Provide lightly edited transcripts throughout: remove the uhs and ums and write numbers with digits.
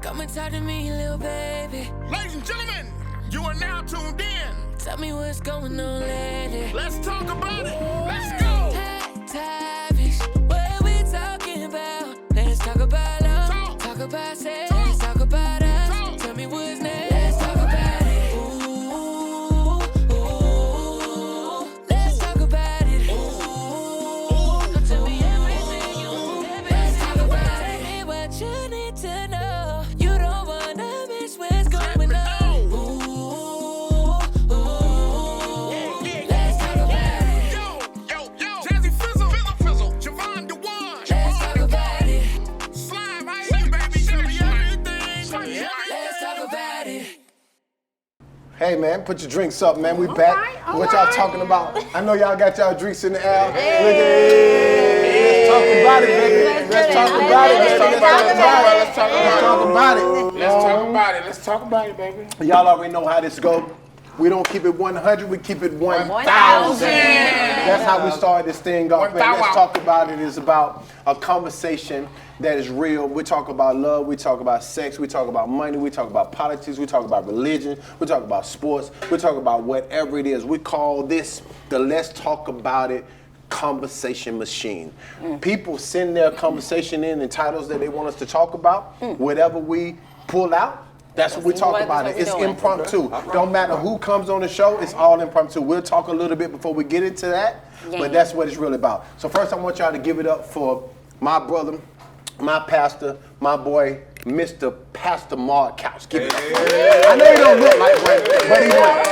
Come and talk to me, little baby. Ladies and gentlemen, you are now tuned in. Tell me what's going on, lady. Let's talk about it. Let's go. Hey, Tavish, what we talking about? Let's talk about love. Talk about sex. Let's talk about us. Tell me what's next. Let's talk about it. Ooh, ooh. Let's talk about it. Ooh, tell me everything you want. Let's talk about it. Tell me what you need to know. You don't wanna miss what's going on. Let's talk about it. Yo, Jazze Fizzle, Jevon Dewand. Let's talk about it. Slime, I hear you, baby. Tell me everything. Let's talk about it. Hey man, put your drinks up, man. We back. What y'all talking about? I know y'all got y'all drinks in the air. Look at it. Let's talk about it, baby. Let's talk about it, baby. Let's talk about it, baby. Y'all already know how this go. We don't keep it 100, we keep it 1,000. That's how we started this thing off, man. Let's talk about it. It's about a conversation that is real. We talk about love, we talk about sex, we talk about money, we talk about politics, we talk about religion, we talk about sports, we talk about whatever it is. We call this the Let's Talk About It conversation machine. People send their conversation in titles that they want us to talk about. Whatever we pull out, that's what we talk about. It's impromptu. Don't matter who comes on the show, it's all impromptu. We'll talk a little bit before we get into that, but that's what it's really about. So first I want y'all to give it up for my brother, my pastor, my boy, Mr. Pastor Mark Couch. Give it up. I know you don't look like one, but he won.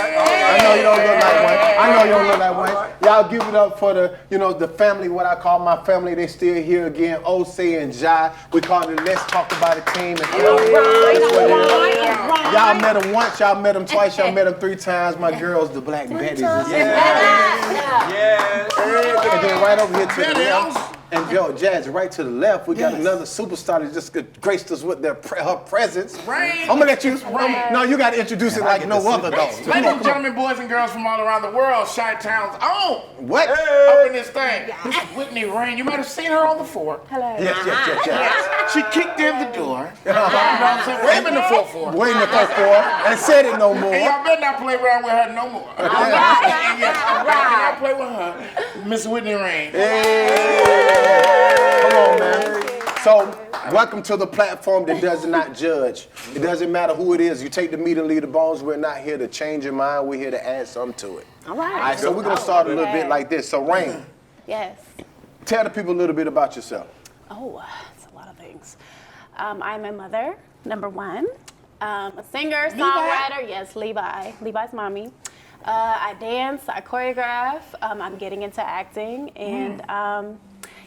I know you don't look like one. I know you don't look like one. Y'all give it up for the, the family, what I call my family. They still here again, Osae and Jazze. We call it Let's Talk About It team. Y'all met them once, y'all met them twice, y'all met them 3 times. My girls, the Black Betties. Yeah. And then right over here to the left. And Jazze, right to the left, we got another superstar that just graced us with her presence. Rain. I'm gonna let you. No, you gotta introduce it like no other though. Ladies and gentlemen, boys and girls from all around the world, Chi-Town's own. What? Up in this thing. Miss Whitney Reign. You might have seen her on the 4th. Hello. Yes. She kicked in the door. You know what I'm saying? Waving the 4-4. Waiting the 4-4 and said it no more. And y'all better not play around with her no more. And y'all play with her, Miss Whitney Reign. Come on, man. So, welcome to the platform that does not judge. It doesn't matter who it is. You take the meat and leave the bones. We're not here to change your mind. We're here to add something to it. All right. All right, so we're going to start a little bit like this. So, Reign, Yes. tell the people a little bit about yourself. Oh, it's a lot of things. I'm a mother, number 1. A singer, songwriter. Yes, Levi. Levi's mommy. I dance, I choreograph. I'm getting into acting. And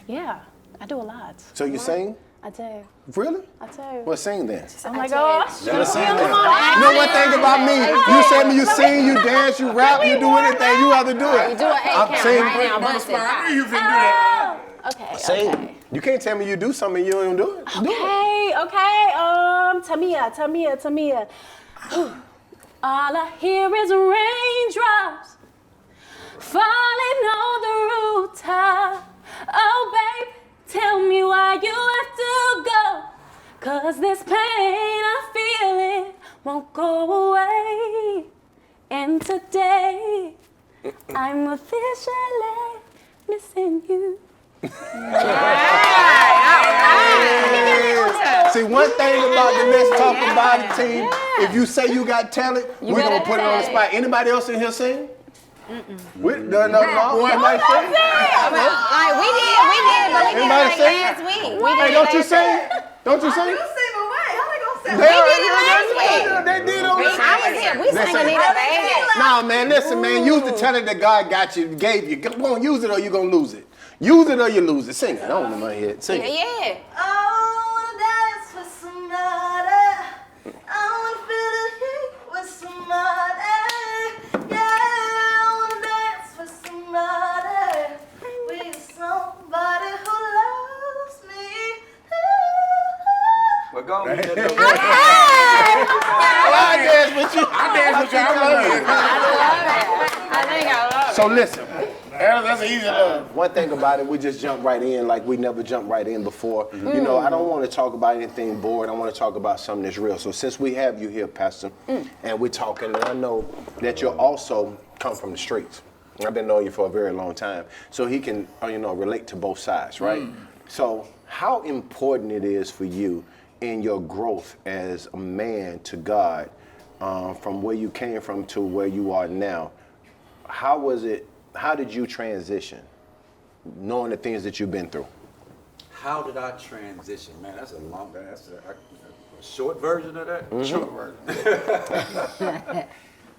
yeah, I do a lot. So you sing? I do. Really? I do. Well, sing then. Oh my gosh. You know one thing about me? You say me, you sing, you dance, you rap, you do anything. You have to do it. You do an A-count right now. Bust it. I knew you can do that. Okay. Sing. Okay. You can't tell me you do something and you don't do it. Do it. Okay. Tamia. All I hear is raindrops falling on the rooftop. Oh, babe, tell me why you have to go. 'Cause this pain I feel it won't go away. And today, I'm officially missing you. See, one thing about the Let's Talk About It team, if you say you got talent, we're going to put it on the spot. Anybody else in here sing? No. Nobody sing? We did, but we did like last week. Hey, don't you sing? Don't you sing? You sing away. How they gonna sing? They did on the I was here. We sang Anita Baby. No, man, listen, man. Use the talent that God gave you. Go on, use it or you're going to lose it. Use it or you lose it. Sing it. I don't know my head. Sing it. Yeah. I wanna dance with somebody. I wanna feel the heat with somebody. Yeah, I wanna dance with somebody. With somebody who loves me. Well, go. I dance with you. I love it. I think I love it. So listen, That's an easy love. One thing about it, we just jump right in like we never jumped right in before. You know, I don't want to talk about anything boring. I want to talk about something that's real. So since we have you here, Pastor, and we're talking, and I know that you also come from the streets. I've been knowing you for a very long time. So he can, you know, relate to both sides, right? So how important it is for you in your growth as a man to God, from where you came from to where you are now. How was it, how did you transition, knowing the things that you've been through? How did I transition? Man, that's a long, that's a short version of that? Short version.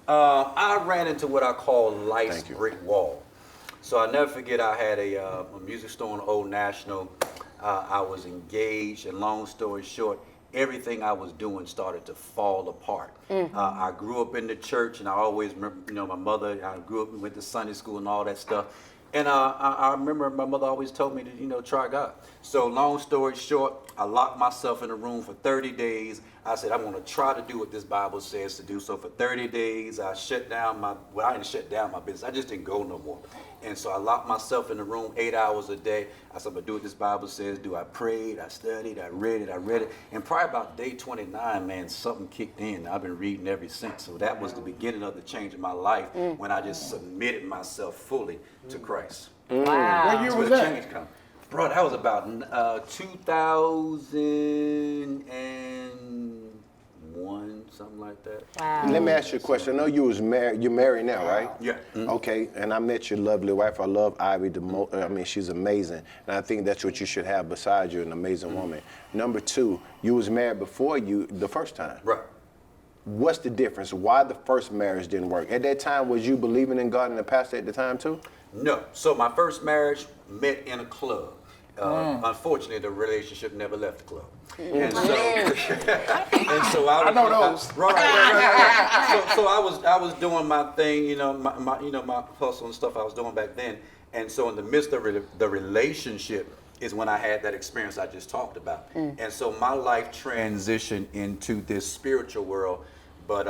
I ran into what I call life's brick wall. So I'll never forget, I had a music store on Old National. I was engaged, and long story short, everything I was doing started to fall apart. I grew up in the church, and I always remember, you know, my mother, I grew up and went to Sunday school and all that stuff. And I remember my mother always told me to, you know, try God. So long story short, I locked myself in a room for 30 days. I said, I'm going to try to do what this Bible says to do. So for 30 days, I shut down I didn't shut down my business. I just didn't go no more. And so I locked myself in the room 8 hours a day. I said, I'm going to do what this Bible says do. I prayed, I studied, I read it. And probably about day 29, man, something kicked in. I've been reading ever since. So that was the beginning of the change in my life when I just submitted myself fully to Christ. Wow. What year was the that? change come. Bro, that was about 2001, something like that. Wow. Let me ask you a question. I know you was married. You're married now, right? Yeah. Okay, and I met your lovely wife. I love Ivy the most. I mean, she's amazing, and I think that's what you should have beside you, an amazing woman. Number two, you was married before you the first time. Right. What's the difference? Why the first marriage didn't work? At that time, was you believing in God and the pastor at the time too? No. So my first marriage met in a club. Unfortunately, the relationship never left the club. And so, I know those. Right. So I was doing my thing, you know, my hustle and stuff I was doing back then. And so in the midst of the relationship is when I had that experience I just talked about. And so my life transitioned into this spiritual world, but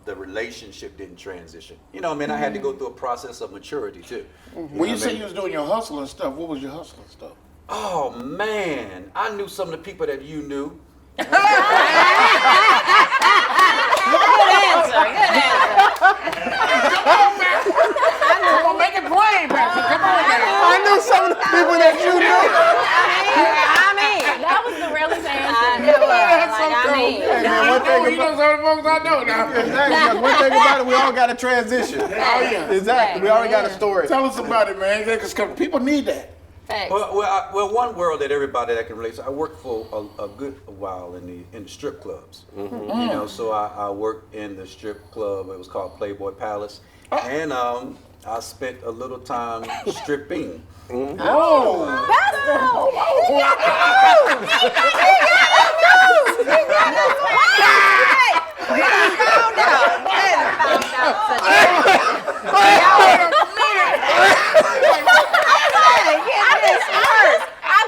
the relationship didn't transition. You know, I mean, I had to go through a process of maturity too. When you say you was doing your hustle and stuff, what was your hustle and stuff? Oh man, I knew some of the people that you knew. Good answer. Come on, make it plain, Pastor. Come on now. I knew some of the people that you knew. That was the realest answer. You know some of the folks I know now. Exactly. One thing about it, we all got a transition. Oh, yeah. Exactly. We already got a story. Tell us about it, man. Because people need that. Well, one world that everybody that can relate to. I worked for a good while in the strip clubs. You know, so I worked in the strip club. It was called Playboy Palace, and I spent a little time stripping. I'm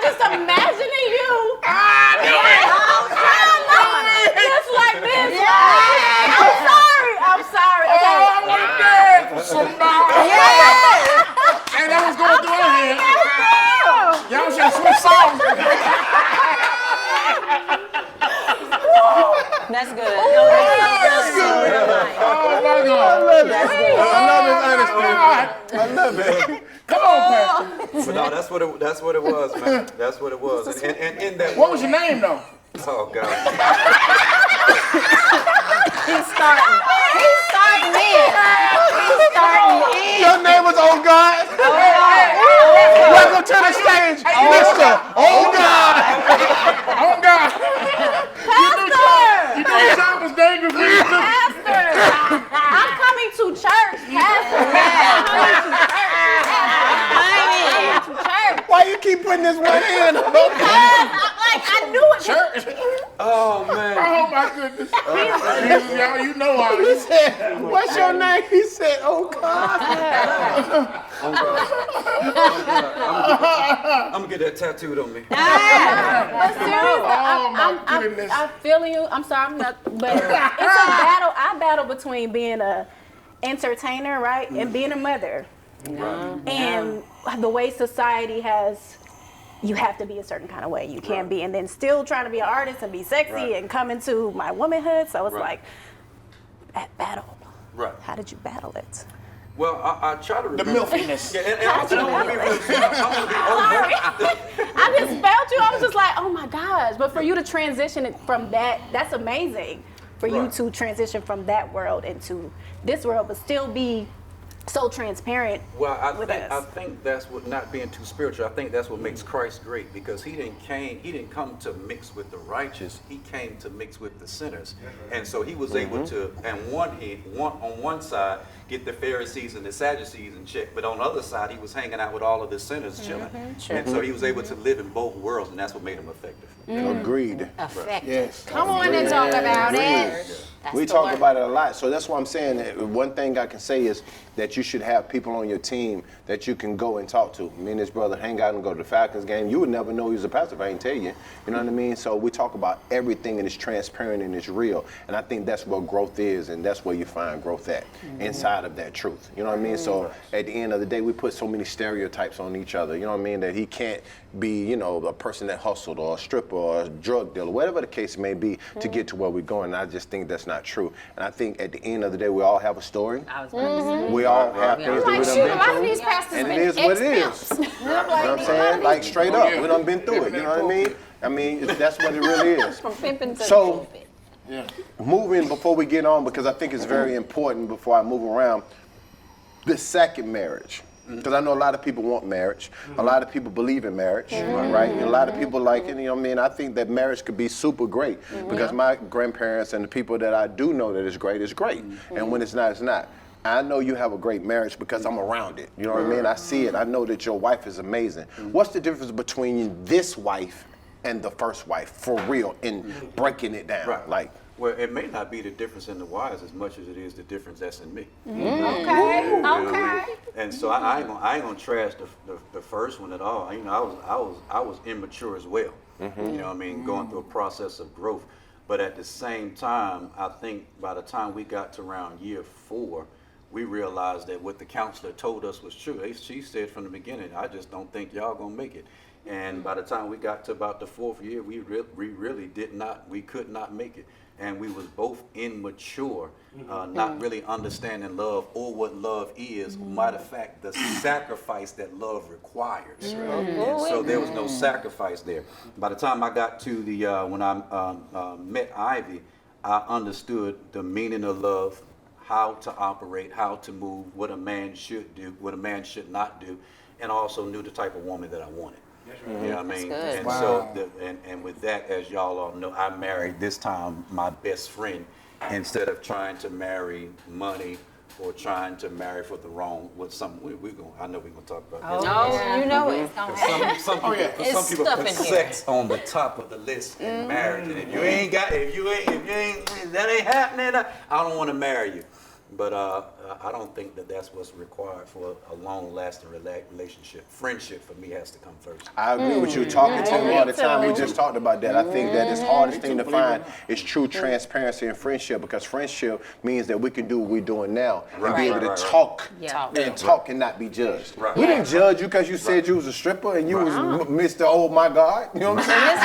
just imagining you. Just like this. I'm sorry. Okay. And that was going through her head. Y'all should switch songs. That's good. That's good. Oh my God. I love it. Come on, Pastor. But no, that's what it was, man. That's what it was. And in that. What was your name, though? Oh God. He's starting in. Your name was Oh God. Welcome to the stage, Mr. Oh God. Oh God. You knew your job was dangerous when you took it. I'm coming to church, Pastor. Why you keep putting this one in? I knew it. Church. Oh man. Oh my goodness. Jesus, y'all, you know how he said. What's your name? He said, Oh God. I'm gonna get that tattooed on me. But seriously, my goodness. I feel you. I'm sorry, I'm not. But it's a battle. I battle between being a entertainer, right, and being a mother. And the way society has, you have to be a certain kind of way. You can't be, and then still trying to be an artist and be sexy and come into my womanhood. So it's like that battle. Right. How did you battle it? Well, I try to remember. The milfiness. Yeah, and I want to be real. I just felt you. I was just like, oh my gosh. But for you to transition it from that, that's amazing. For you to transition from that world into this world, but still be so transparent. Well, I with think us. I think that's what, not being too spiritual. I think that's what makes Christ great, because he didn't come to mix with the righteous. He came to mix with the sinners, and so he was able to, on one side, get the Pharisees and the Sadducees in check, but on the other side, he was hanging out with all of the sinners chilling, and so he was able to live in both worlds, and that's what made him effective. Agreed. Effective. Yes. Come on and talk about it. That's We the talk word. about it a lot, so that's why I'm saying that one thing I can say is that you should have people on your team that you can go and talk to. Me and this brother hang out and go to the Falcons game. You would never know he was a pastor if I didn't tell you. You know what I mean? So we talk about everything, and it's transparent and it's real. And I think that's where growth is, and that's where you find growth at, inside of that truth. You know what I mean? So at the end of the day, we put so many stereotypes on each other. You know what I mean? That he can't be, you know, a person that hustled or a stripper or a drug dealer, whatever the case may be, to get to where we're going. And I just think that's not true. And I think at the end of the day, we all have a story. I was going to say. We all have things that Like, we shoot, done a been lot of through. these pastors And it been is what it is. ex-pimps. You know what I'm saying? Like straight up, we done been through it. You know what I mean? I mean, that's what it really is. From pimping to So, pulpit. moving before we get on, because I think it's very important before I move around, the second marriage. Because I know a lot of people want marriage. A lot of people believe in marriage, right? And a lot of people like it. You know what I mean? I think that marriage could be super great because my grandparents and the people that I do know that is great. And when it's not, it's not. I know you have a great marriage because I'm around it. You know what I mean? I see it. I know that your wife is amazing. What's the difference between this wife and the first wife, for real, in breaking it down? Right. Like, Well, it may not be the difference in the wives as much as it is the difference that's in me. Okay. Okay. And so I ain't gonna trash the first one at all. You know, I was immature as well. You know what I mean? Going through a process of growth. But at the same time, I think by the time we got to around year 4, we realized that what the counselor told us was true. She said from the beginning, I just don't think y'all gonna make it. And by the time we got to about the 4th year, we really could not make it. And we was both immature, not really understanding love or what love is. Matter of fact, the sacrifice that love requires. And so there was no sacrifice there. By the time I got to the, when I met Ivy, I understood the meaning of love, how to operate, how to move, what a man should do, what a man should not do, and also knew the type of woman that I wanted. You know what I mean? That's good. And so, and with that, as y'all all know, I married this time my best friend instead of trying to marry money or trying to marry for the wrong with something. I know we're gonna talk about that. Oh, you know it's going to happen. Some people stuff put in here. sex on the top of the list in marriage, and if you ain't, that ain't happening, I don't want to marry you. But I don't think that that's what's required for a long-lasting relationship. Friendship for me has to come first. I agree with you. Talking to him all the time, we just talked about that. I think that the hardest thing to find is true transparency and friendship, because friendship means that we can do what we're doing now and be able to talk and talk and not be judged. Right. We didn't judge you because you said you was a stripper and you was Mr. Oh my God. You know what I'm saying?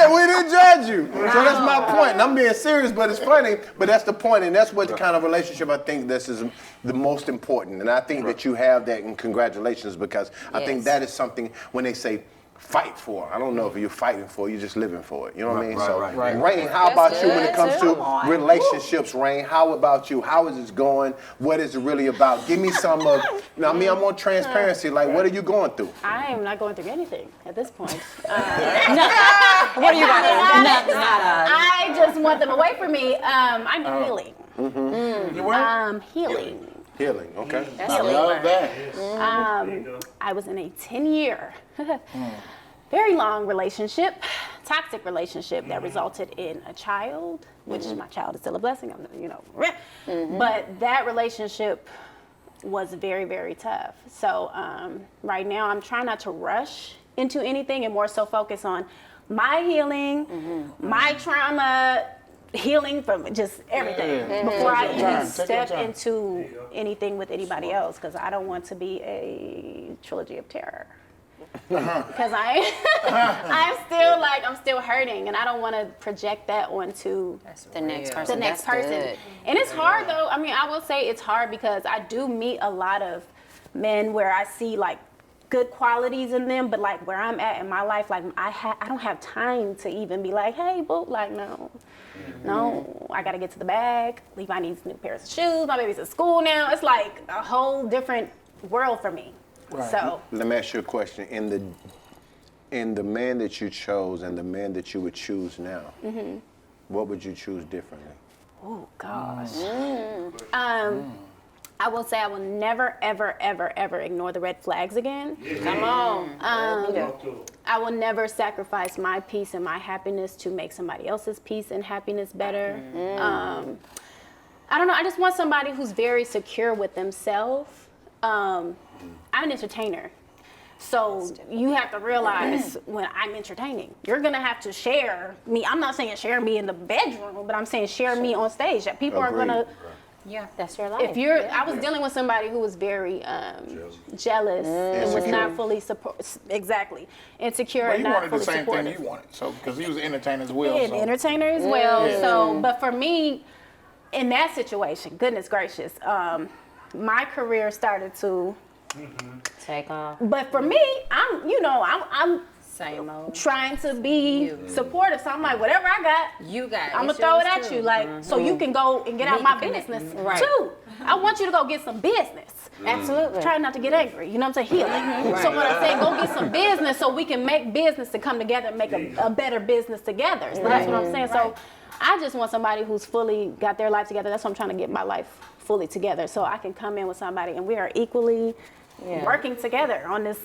We didn't judge you. So that's my point. And I'm being serious, but it's funny. But that's the point, and that's what the kind of relationship I think this is the most important. And I think that you have that, and congratulations, because I think that is something when they say fight for. I don't know if you're fighting for, you're just living for it. You know what I mean? Rain, how about you when it comes to relationships, Rain? How about you? How is it going? What is it really about? Give me some of, I want transparency. Like, what are you going through? I am not going through anything at this point. What are you going to do? Nothing. I just want them away from me. I'm healing. Healing. Healing, okay. I love that. I was in a 10-year, very long relationship, toxic relationship that resulted in a child, which my child is still a blessing, but that relationship was very, very tough. So right now I'm trying not to rush into anything and more so focus on my healing, my trauma, healing from just everything before I even step into anything with anybody else, because I don't want to be a trilogy of terror. Because I'm still hurting, and I don't want to project that onto the next person. Good. And it's hard though. I mean, I will say it's hard because I do meet a lot of men where I see like good qualities in them, but like where I'm at in my life, like I don't have time to even be like, hey, boo, like no, I gotta get to the bag. Levi needs new pairs of shoes. My baby's at school now. It's like a whole different world for me. Right. So let me ask you a question. In the man that you chose and the man that you would choose now, what would you choose differently? Oh gosh. I will say I will never, ever, ever, ever ignore the red flags again. Come on. I will never sacrifice my peace and my happiness to make somebody else's peace and happiness better. I don't know. I just want somebody who's very secure with themselves. I'm an entertainer. So you have to realize when I'm entertaining, you're going to have to share me. I'm not saying share me in the bedroom, but I'm saying share me on stage. That people are going to... Yeah, that's your life. I was dealing with somebody who was very jealous and was not fully insecure and not fully supportive. He wanted the same thing you wanted, so because he was an entertainer as well. Yeah, an entertainer as well. Yeah. So, but for me, in that situation, goodness gracious, my career started to take off. But for me, I'm same old. Trying to be supportive. So I'm like, whatever I got, you got it. I'm gonna throw it at you, like, so you can go and get out my business too. I want you to go get some business. Absolutely. Try not to get angry. You know what I'm saying? Heal. So when I say go get some business, so we can make business to come together and make a better business together. So that's what I'm saying. So I just want somebody who's fully got their life together. That's what I'm trying to get my life fully together, so I can come in with somebody and we are equally working together on this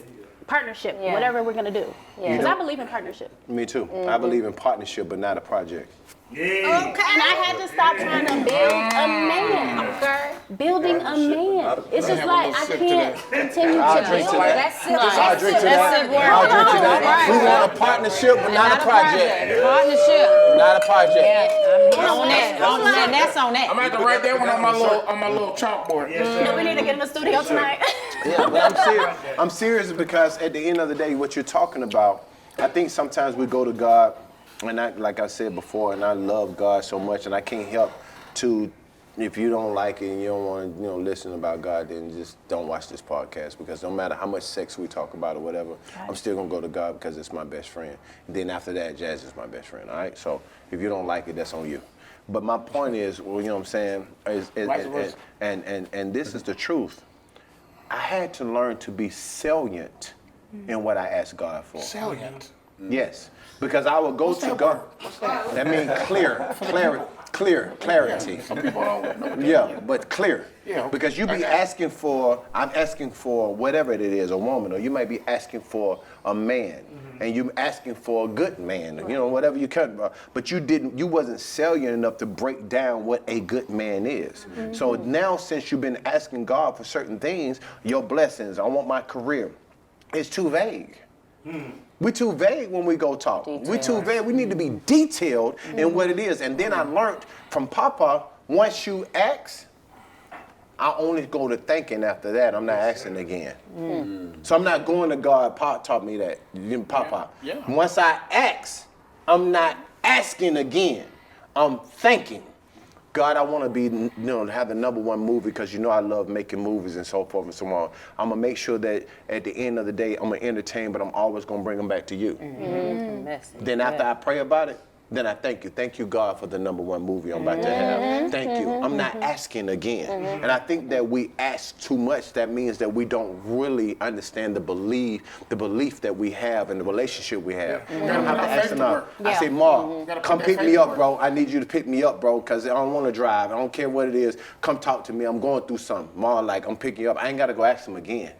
partnership, whatever we're gonna do. Because I believe in partnership. Me too. I believe in partnership, but not a project. Okay. And I had to stop trying to build a man. Okay. Building a man. It's just like I can't continue to build. That's it. I'll drink to that. We want a partnership, but not a project. Partnership. Not a project. On that. That's on that. I'm gonna have to write that one on my little chalkboard. No, we need to get in the studio tonight. Yeah, but I'm serious because at the end of the day, what you're talking about, I think sometimes we go to God, and like I said before, and I love God so much, and I can't help to, if you don't like it and you don't want to, listen about God, then just don't watch this podcast, because no matter how much sex we talk about or whatever, I'm still gonna go to God because it's my best friend. And then after that, Jazze is my best friend. All right, so if you don't like it, that's on you. But my point is, well, you know what I'm saying, and this is the truth. I had to learn to be salient in what I asked God for. Salient? Yes, because I would go to God. That means clarity. Some people don't know. Yeah, but clear. Yeah. Because you be asking for, I'm asking for whatever it is, a woman, or you might be asking for a man, and you asking for a good man, whatever you can. But you wasn't salient enough to break down what a good man is. So now, since you've been asking God for certain things, your blessings, I want my career, it's too vague. We're too vague when we go talk. We're too vague. We need to be detailed in what it is. And then I learned from Papa, once you ask, I only go to thinking after that. I'm not asking again. So I'm not going to God. Pop taught me that. Papa. Yeah. Once I ask, I'm not asking again. I'm thinking. God, I want to be, have the #1 movie because I love making movies and so forth and so on. I'm going to make sure that at the end of the day, I'm going to entertain, but I'm always going to bring them back to you. Then after I pray about it, then I thank you. Thank you, God, for the #1 movie I'm about to have. Thank you. I'm not asking again. And I think that we ask too much. That means that we don't really understand the belief that we have and the relationship we have. And I have to ask them out. I say, Ma, come pick me up, bro. I need you to pick me up, bro, because I don't want to drive. I don't care what it is. Come talk to me. I'm going through something. Ma, I'm picking you up. I ain't got to go ask him again.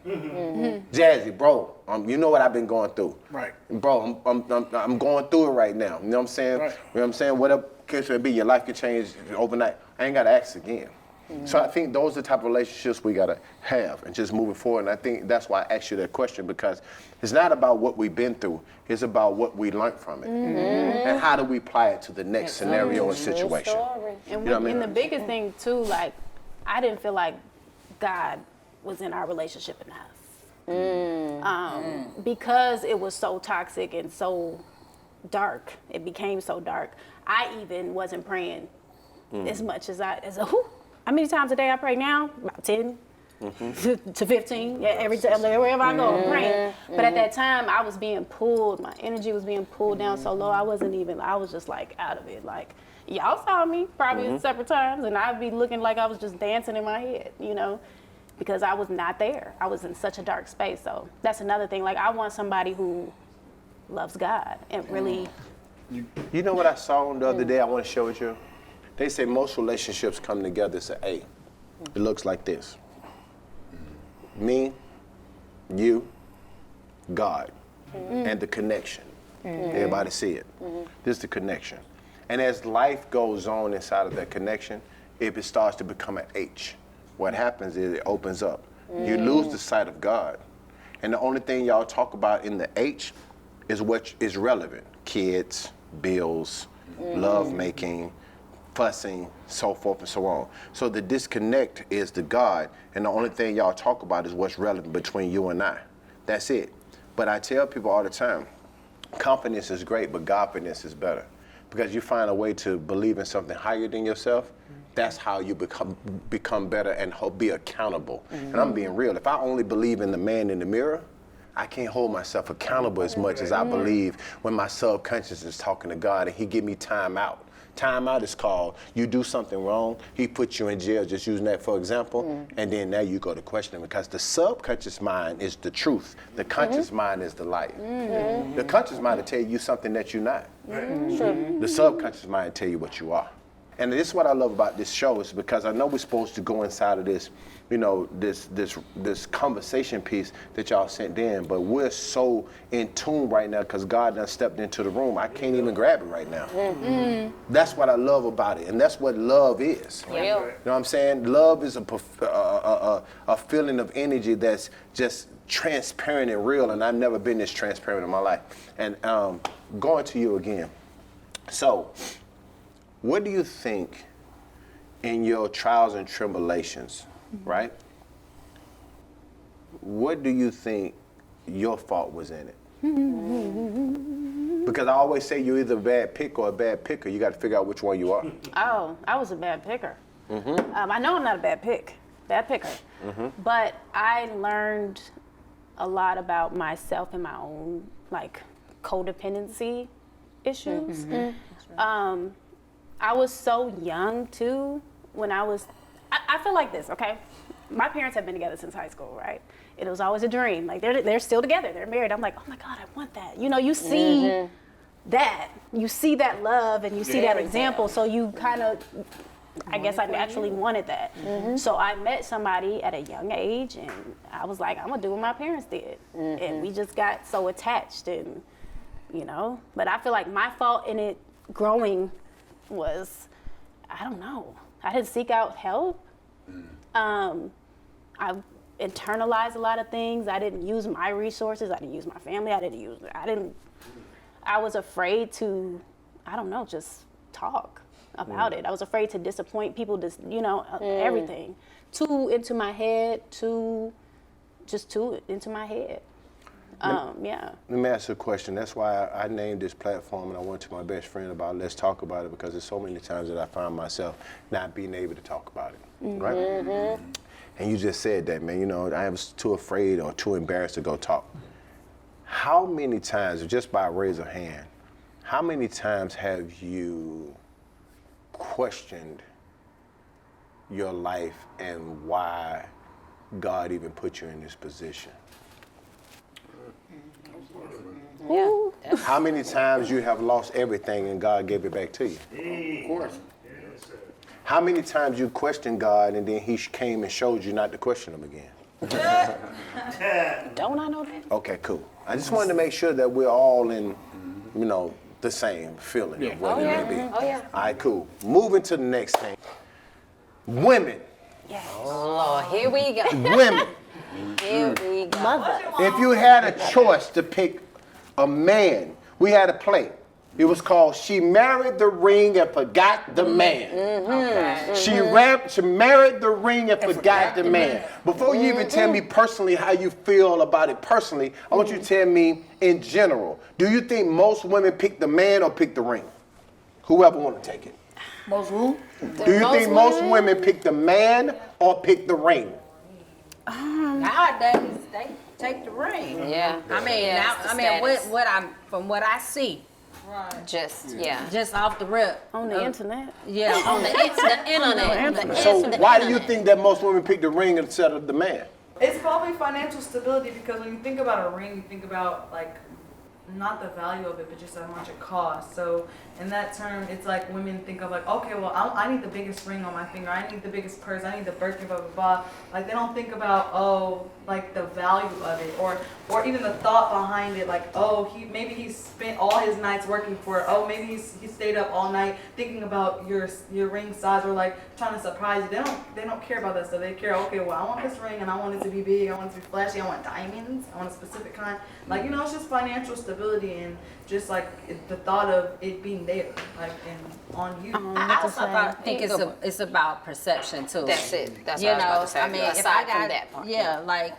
Jazze, bro, you know what I've been going through. Right. Bro, I'm going through it right now. You know what I'm saying? Right. You know what I'm saying? Whatever case it be, your life could change overnight. I ain't got to ask again. So I think those are the type of relationships we gotta have and just moving forward. And I think that's why I asked you that question, because it's not about what we've been through, it's about what we learned from it. And how do we apply it to the next scenario and situation. And, You know what I mean? and the biggest thing too, like, I didn't feel like God was in our relationship enough. Because it was so toxic and so dark, it became so dark, I even wasn't praying as much as how many times a day I pray now? About 10 to 15. Yeah, every time, wherever I go, I'm praying. But at that time, I was being pulled. My energy was being pulled down so low. I was just like out of it. Like, y'all saw me probably several times, and I'd be looking like I was just dancing in my head, you know, because I was not there. I was in such a dark space. So that's another thing. Like, I want somebody who loves God and really. You know what I saw the other day I want to share with you? They say most relationships come together as an A. It looks like this. Me, you, God, and the connection. Everybody see it. This is the connection. And as life goes on inside of that connection, it starts to become an H. What happens is it opens up. You lose the sight of God. And the only thing y'all talk about in the H is what is relevant. Kids, bills, love making, fussing, so forth and so on. So the disconnect is the God, and the only thing y'all talk about is what's relevant between you and I. That's it. But I tell people all the time, confidence is great, but Godfidence is better. Because you find a way to believe in something higher than yourself, that's how you become better and be accountable. And I'm being real. If I only believe in the man in the mirror, I can't hold myself accountable as much as I believe when my subconscious is talking to God and he give me time out. Time out is called, you do something wrong, he puts you in jail, just using that for example, and then now you go to questioning, because the subconscious mind is the truth, the conscious mind is the lie. The conscious mind will tell you something that you're not. The subconscious mind will tell you what you are. And this is what I love about this show, is because I know we're supposed to go inside of this, you know, this conversation piece that y'all sent in, but we're so in tune right now because God done stepped into the room. I can't even grab it right now. That's what I love about it, and that's what love is. You know what I'm saying? Love is a feeling of energy that's just transparent and real, and I've never been this transparent in my life. And going to you again. So, what do you think in your trials and tribulations, right? What do you think your fault was in it? Because I always say you're either a bad pick or a bad picker. You got to figure out which one you are. Oh, I was a bad picker. I know I'm not a bad picker. But I learned a lot about myself and my own, like, codependency issues. I was so young too when I feel like this, okay? My parents have been together since high school, right? It was always a dream. Like, they're still together, they're married. I'm like, oh my God, I want that. You know, you see that. You see that love and you see that example, so you kind of, I guess I naturally wanted that. So I met somebody at a young age and I was like, I'm gonna do what my parents did. And we just got so attached and, you know, but I feel like my fault in it growing was, I don't know, I didn't seek out help. I internalized a lot of things. I didn't use my resources. I didn't use my family. I was afraid to, I don't know, just talk about it. I was afraid to disappoint people, just, you know, everything. Too into my head. Yeah. Let me ask you a question. That's why I named this platform, and I went to my best friend about let's talk about it, because there's so many times that I find myself not being able to talk about it, right? And you just said that, man, you know, I was too afraid or too embarrassed to go talk. How many times, just by a raise of hand, how many times have you questioned your life and why God even put you in this position? Yeah. How many times you have lost everything and God gave it back to you? Of course. How many times you questioned God and then he came and showed you not to question him again? Don't I know that? Okay, cool. I just wanted to make sure that we're all in, you know, the same feeling of what it may be. Oh, yeah. All right, cool. Moving to the next thing. Women, Yes. Oh, Lord, here we go. Women, Here we go. Mother. if you had a choice to pick a man, we had a play. It was called She Married the Ring and Forgot the Man. She married the ring and forgot the man. Before you even tell me personally how you feel about it personally, I want you to tell me in general. Do you think most women pick the man or pick the ring? Whoever want to take it. Most who? Do you think most women pick the man or pick the ring? Nowadays, they take the ring. Yeah. I mean, Yeah, now, it's I the mean, status. from what I see, Just off the rip. On the internet. Yeah, on the internet. So why do you think that most women pick the ring instead of the man? It's probably financial stability because when you think about a ring, you think about like not the value of it, but just how much it costs. So in that term, it's like women think of like, okay, well, I need the biggest ring on my finger. I need the biggest purse. I need the Birkin, blah, blah, blah. Like they don't think about, like the value of it or even the thought behind it. Like, maybe he spent all his nights working for it. Oh, maybe he stayed up all night thinking about your ring size or like trying to surprise you. They don't care about that stuff. They care, okay, well, I want this ring and I want it to be big. I want it to be flashy. I want diamonds. I want a specific kind. Like, it's just financial stability and just like the thought of it being there, like and on you. I also think it's about perception too. That's it. That's what I was about to say. I mean, if aside I got, from that part. yeah, like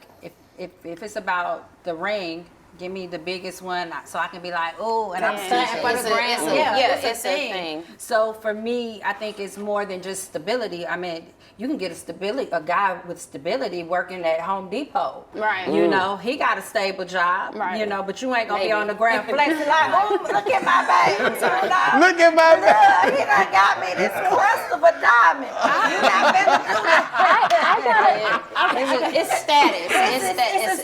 if it's about the ring, give me the biggest one so I can be like, oh, and I'm standing for the brand. It's a thing. So for me, I think it's more than just stability. I mean, you can get a guy with stability working at Home Depot. Right. He got a stable job. Right. But you ain't gonna be on the ground flexing like, oh, look at my baby. Look at my Look, he done got me this crest of a diamond. You not better do that. It's status.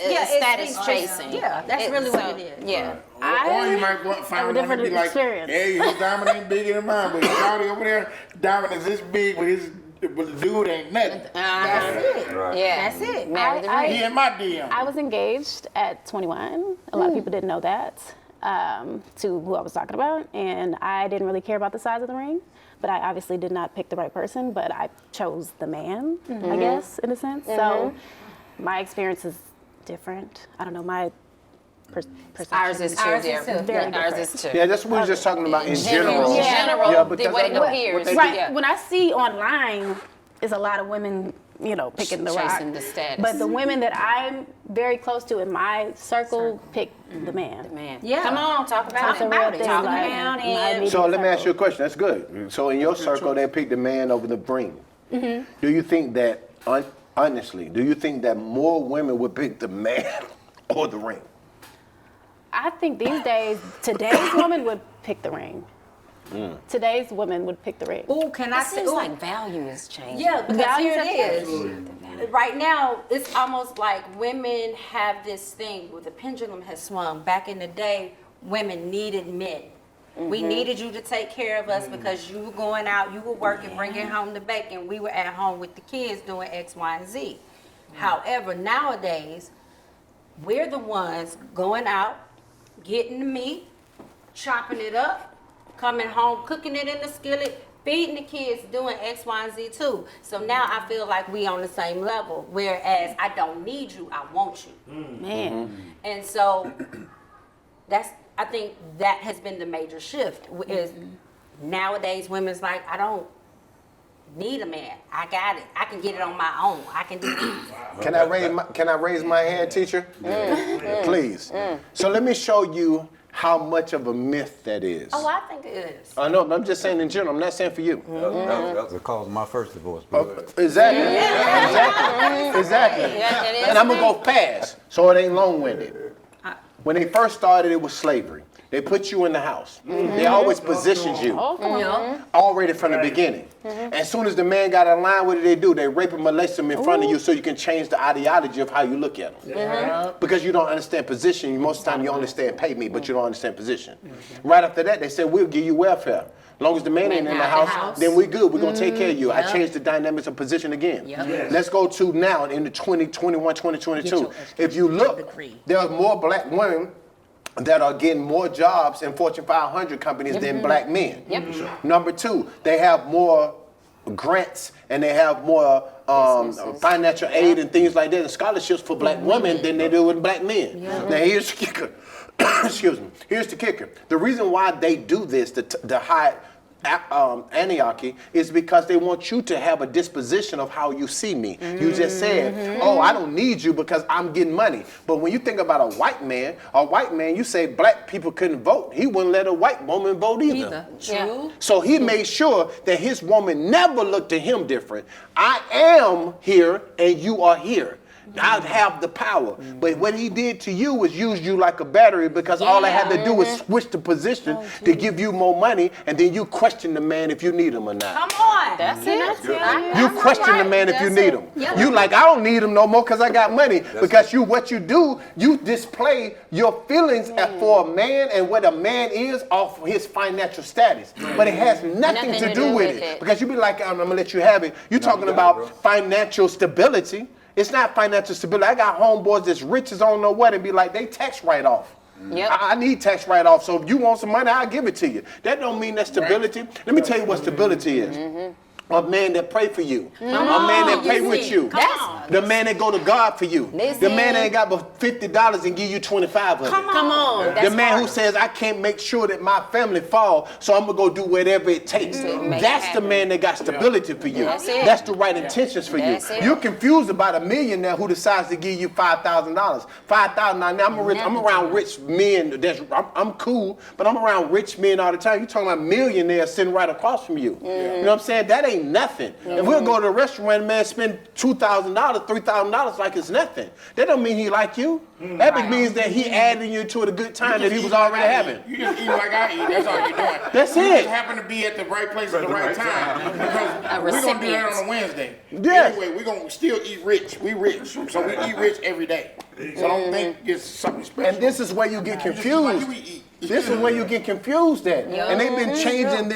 It's status chasing. Yeah, that's really what it is. Yeah. Or you might find one and be like, experience. hey, his diamond ain't bigger than mine, but Shawty over there, diamond is this big, but the dude ain't nothing. That's it. Yeah. That's it. Marry the ring. He in my DM. I was engaged at 21. A lot of people didn't know that, to who I was talking about. And I didn't really care about the size of the ring. But I obviously did not pick the right person. But I chose the man, I guess, in a sense. So my experience is different. I don't know, my perception. Ours is too. Ours is too. Very Ours different. is too. Yeah, that's what we were just talking about in general. General, Yeah, because what it I know appears. what they Right. Yeah. When I see online, is a lot of women, picking the rock. Chasing the status. But the women that I'm very close to in my circle pick the man. Man. Yeah. Come on, talk about It's a it. real thing. Talk like, about my it. immediate So let me ask you a circle. question. That's good. So in your circle, they pick the man over the ring. Do you think that, honestly, do you think that more women would pick the man or the ring? I think these days, today's woman would pick the ring. Today's woman would pick the ring. Ooh, can I It say? seems ooh, like value is changing. Yeah, because Values here it have is. Right now, it's almost like women have this thing where the pendulum has swung. Back in the day, women needed men. We needed you to take care of us because you were going out, you were working, bringing home the bacon. We were at home with the kids doing X, Y, and Z. However, nowadays, we're the ones going out, getting the meat, chopping it up, coming home, cooking it in the skillet, feeding the kids, doing X, Y, and Z too. So now I feel like we on the same level. Whereas I don't need you, I want you. Man. And so I think that has been the major shift. Is nowadays women's like, I don't need a man. I got it. I can get it on my own. I can do it. Can I raise my hand, teacher? Please. So let me show you how much of a myth that is. Oh, I think it is. I know, but I'm just saying in general. I'm not saying for you. That was the cause of my first divorce. Exactly. Exactly. Yeah, it is. And I'm gonna go fast, so it ain't long-winded. When they first started, it was slavery. They put you in the house. They always positioned you already from the beginning. As soon as the man got in line, what do? They rape and molest him in front of you so you can change the ideology of how you look at him. Because you don't understand position. Most of the time you understand pay me, but you don't understand position. Right after that, they said, we'll give you welfare. As long as the man ain't in the house, then we good. We're going to take care of you. I changed the dynamics of position again. Let's go to now in the 2021, 2022. If you look, there's more black women that are getting more jobs in Fortune 500 companies than black men. Number two, they have more grants and they have more financial aid and things like that, and scholarships for black women than they do with black men. Now here's the kicker. Excuse me. Here's the kicker. The reason why they do this, the high anarchy, is because they want you to have a disposition of how you see me. You just said, oh, I don't need you because I'm getting money. But when you think about a white man, you say black people couldn't vote. He wouldn't let a white woman vote either. True. So he made sure that his woman never looked to him different. I am here and you are here. I have the power. But what he did to you was use you like a battery, because all I had to do was switch the position to give you more money, and then you question the man if you need him or not. Come on. That's it. You question the man if you need him. You like, I don't need him no more because I got money. Because what you do, you display your feelings for a man and what a man is off his financial status. But it has nothing to do with it. Because you be like, I'm going to let you have it. You're talking about financial stability. It's not financial stability. I got homeboys that's rich as I don't know what and be like, they tax write-off. I need tax write-off, so if you want some money, I'll give it to you. That don't mean that's stability. Let me tell you what stability is. A man that pray for you. A man that pray with you. The man that go to God for you. The man that ain't got but $50 and give you 25 of it. Come on. The man who says, I can't make sure that my family fall, so I'm going to go do whatever it takes. That's the man that got stability for you. That's the right intentions for you. You're confused about a millionaire who decides to give you $5,000. $5,000. Now, I'm around rich men. I'm cool, but I'm around rich men all the time. You're talking about millionaires sitting right across from you. You know what I'm saying? That ain't nothing. If we'll go to a restaurant, man, spend $2,000, $3,000 like it's nothing. That don't mean he like you. That means that he adding you to the good time that he was already having. You just eat like I eat. That's all you're doing. That's you it. Just happen to be at the right place at the right time. Because we're gonna do that on a Wednesday. Yes. Anyway, we're gonna still eat rich. We rich, so we eat rich every day. So don't think it's something special. And this is where you get confused. This is where you get confused at. And they've been changing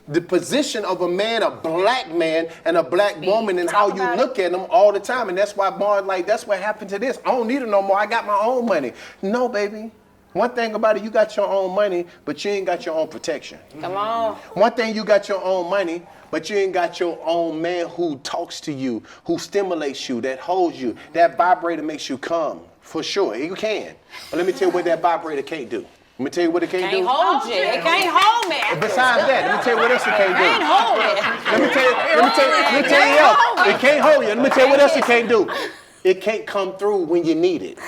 the position of a man, a black man, and a black woman, and how you look at them all the time. And that's why Barnes like, that's what happened to this. I don't need it no more. I got my own money. No, baby. One thing about it, you got your own money, but you ain't got your own protection. Come on. One thing, you got your own money, but you ain't got your own man who talks to you, who stimulates you, that holds you. That vibrator makes you come, for sure. You can. But let me tell you what that vibrator can't do. Let me tell you what it can't do. Can't hold you. It can't hold me. Besides that, let me tell you what else it can't do. Can't hold it. Let me tell you else. It can't hold you. Let me tell you what else it can't do. It can't come through when you need it.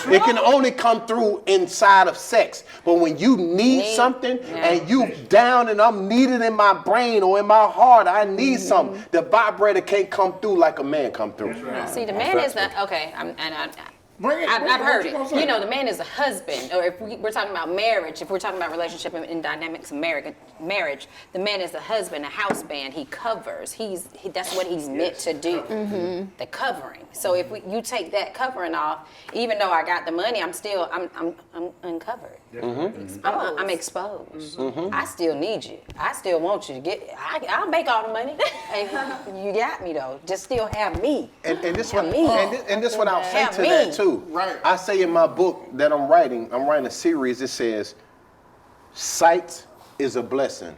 It can only come through inside of sex. But when you need something and you down and I'm needed in my brain or in my heart, I need something. The vibrator can't come through like a man come through. See, the man is the, okay, I've heard it. You know, the man is a husband, or if we're talking about marriage, if we're talking about relationship and dynamics of marriage, the man is a husband, a house band. He covers. That's what he's meant to do. The covering. So if you take that covering off, even though I got the money, I'm uncovered. I'm exposed. I still need you. I still want you to get. I'll make all the money. You got me though. Just still have me. And this what I'll say to that too. Right. I say in my book that I'm writing a series. It says, sight is a blessing,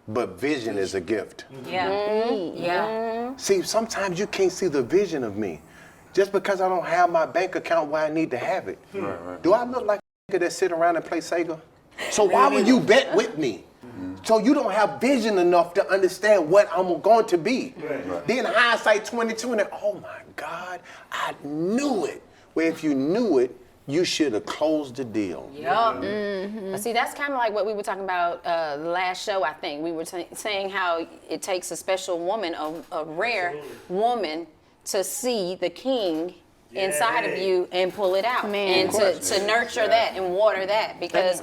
but vision is a gift. See, sometimes you can't see the vision of me, just because I don't have my bank account where I need to have it. Do I look like a nigga that sit around and play Sega? So why would you bet with me? So you don't have vision enough to understand what I'm going to be. Then hindsight 2020, oh my God, I knew it. Well, if you knew it, you should have closed the deal. But see, that's kind of like what we were talking about the last show, I think. We were saying how it takes a special woman, a rare woman, to see the king inside of you and pull it out, and to nurture that and water that, because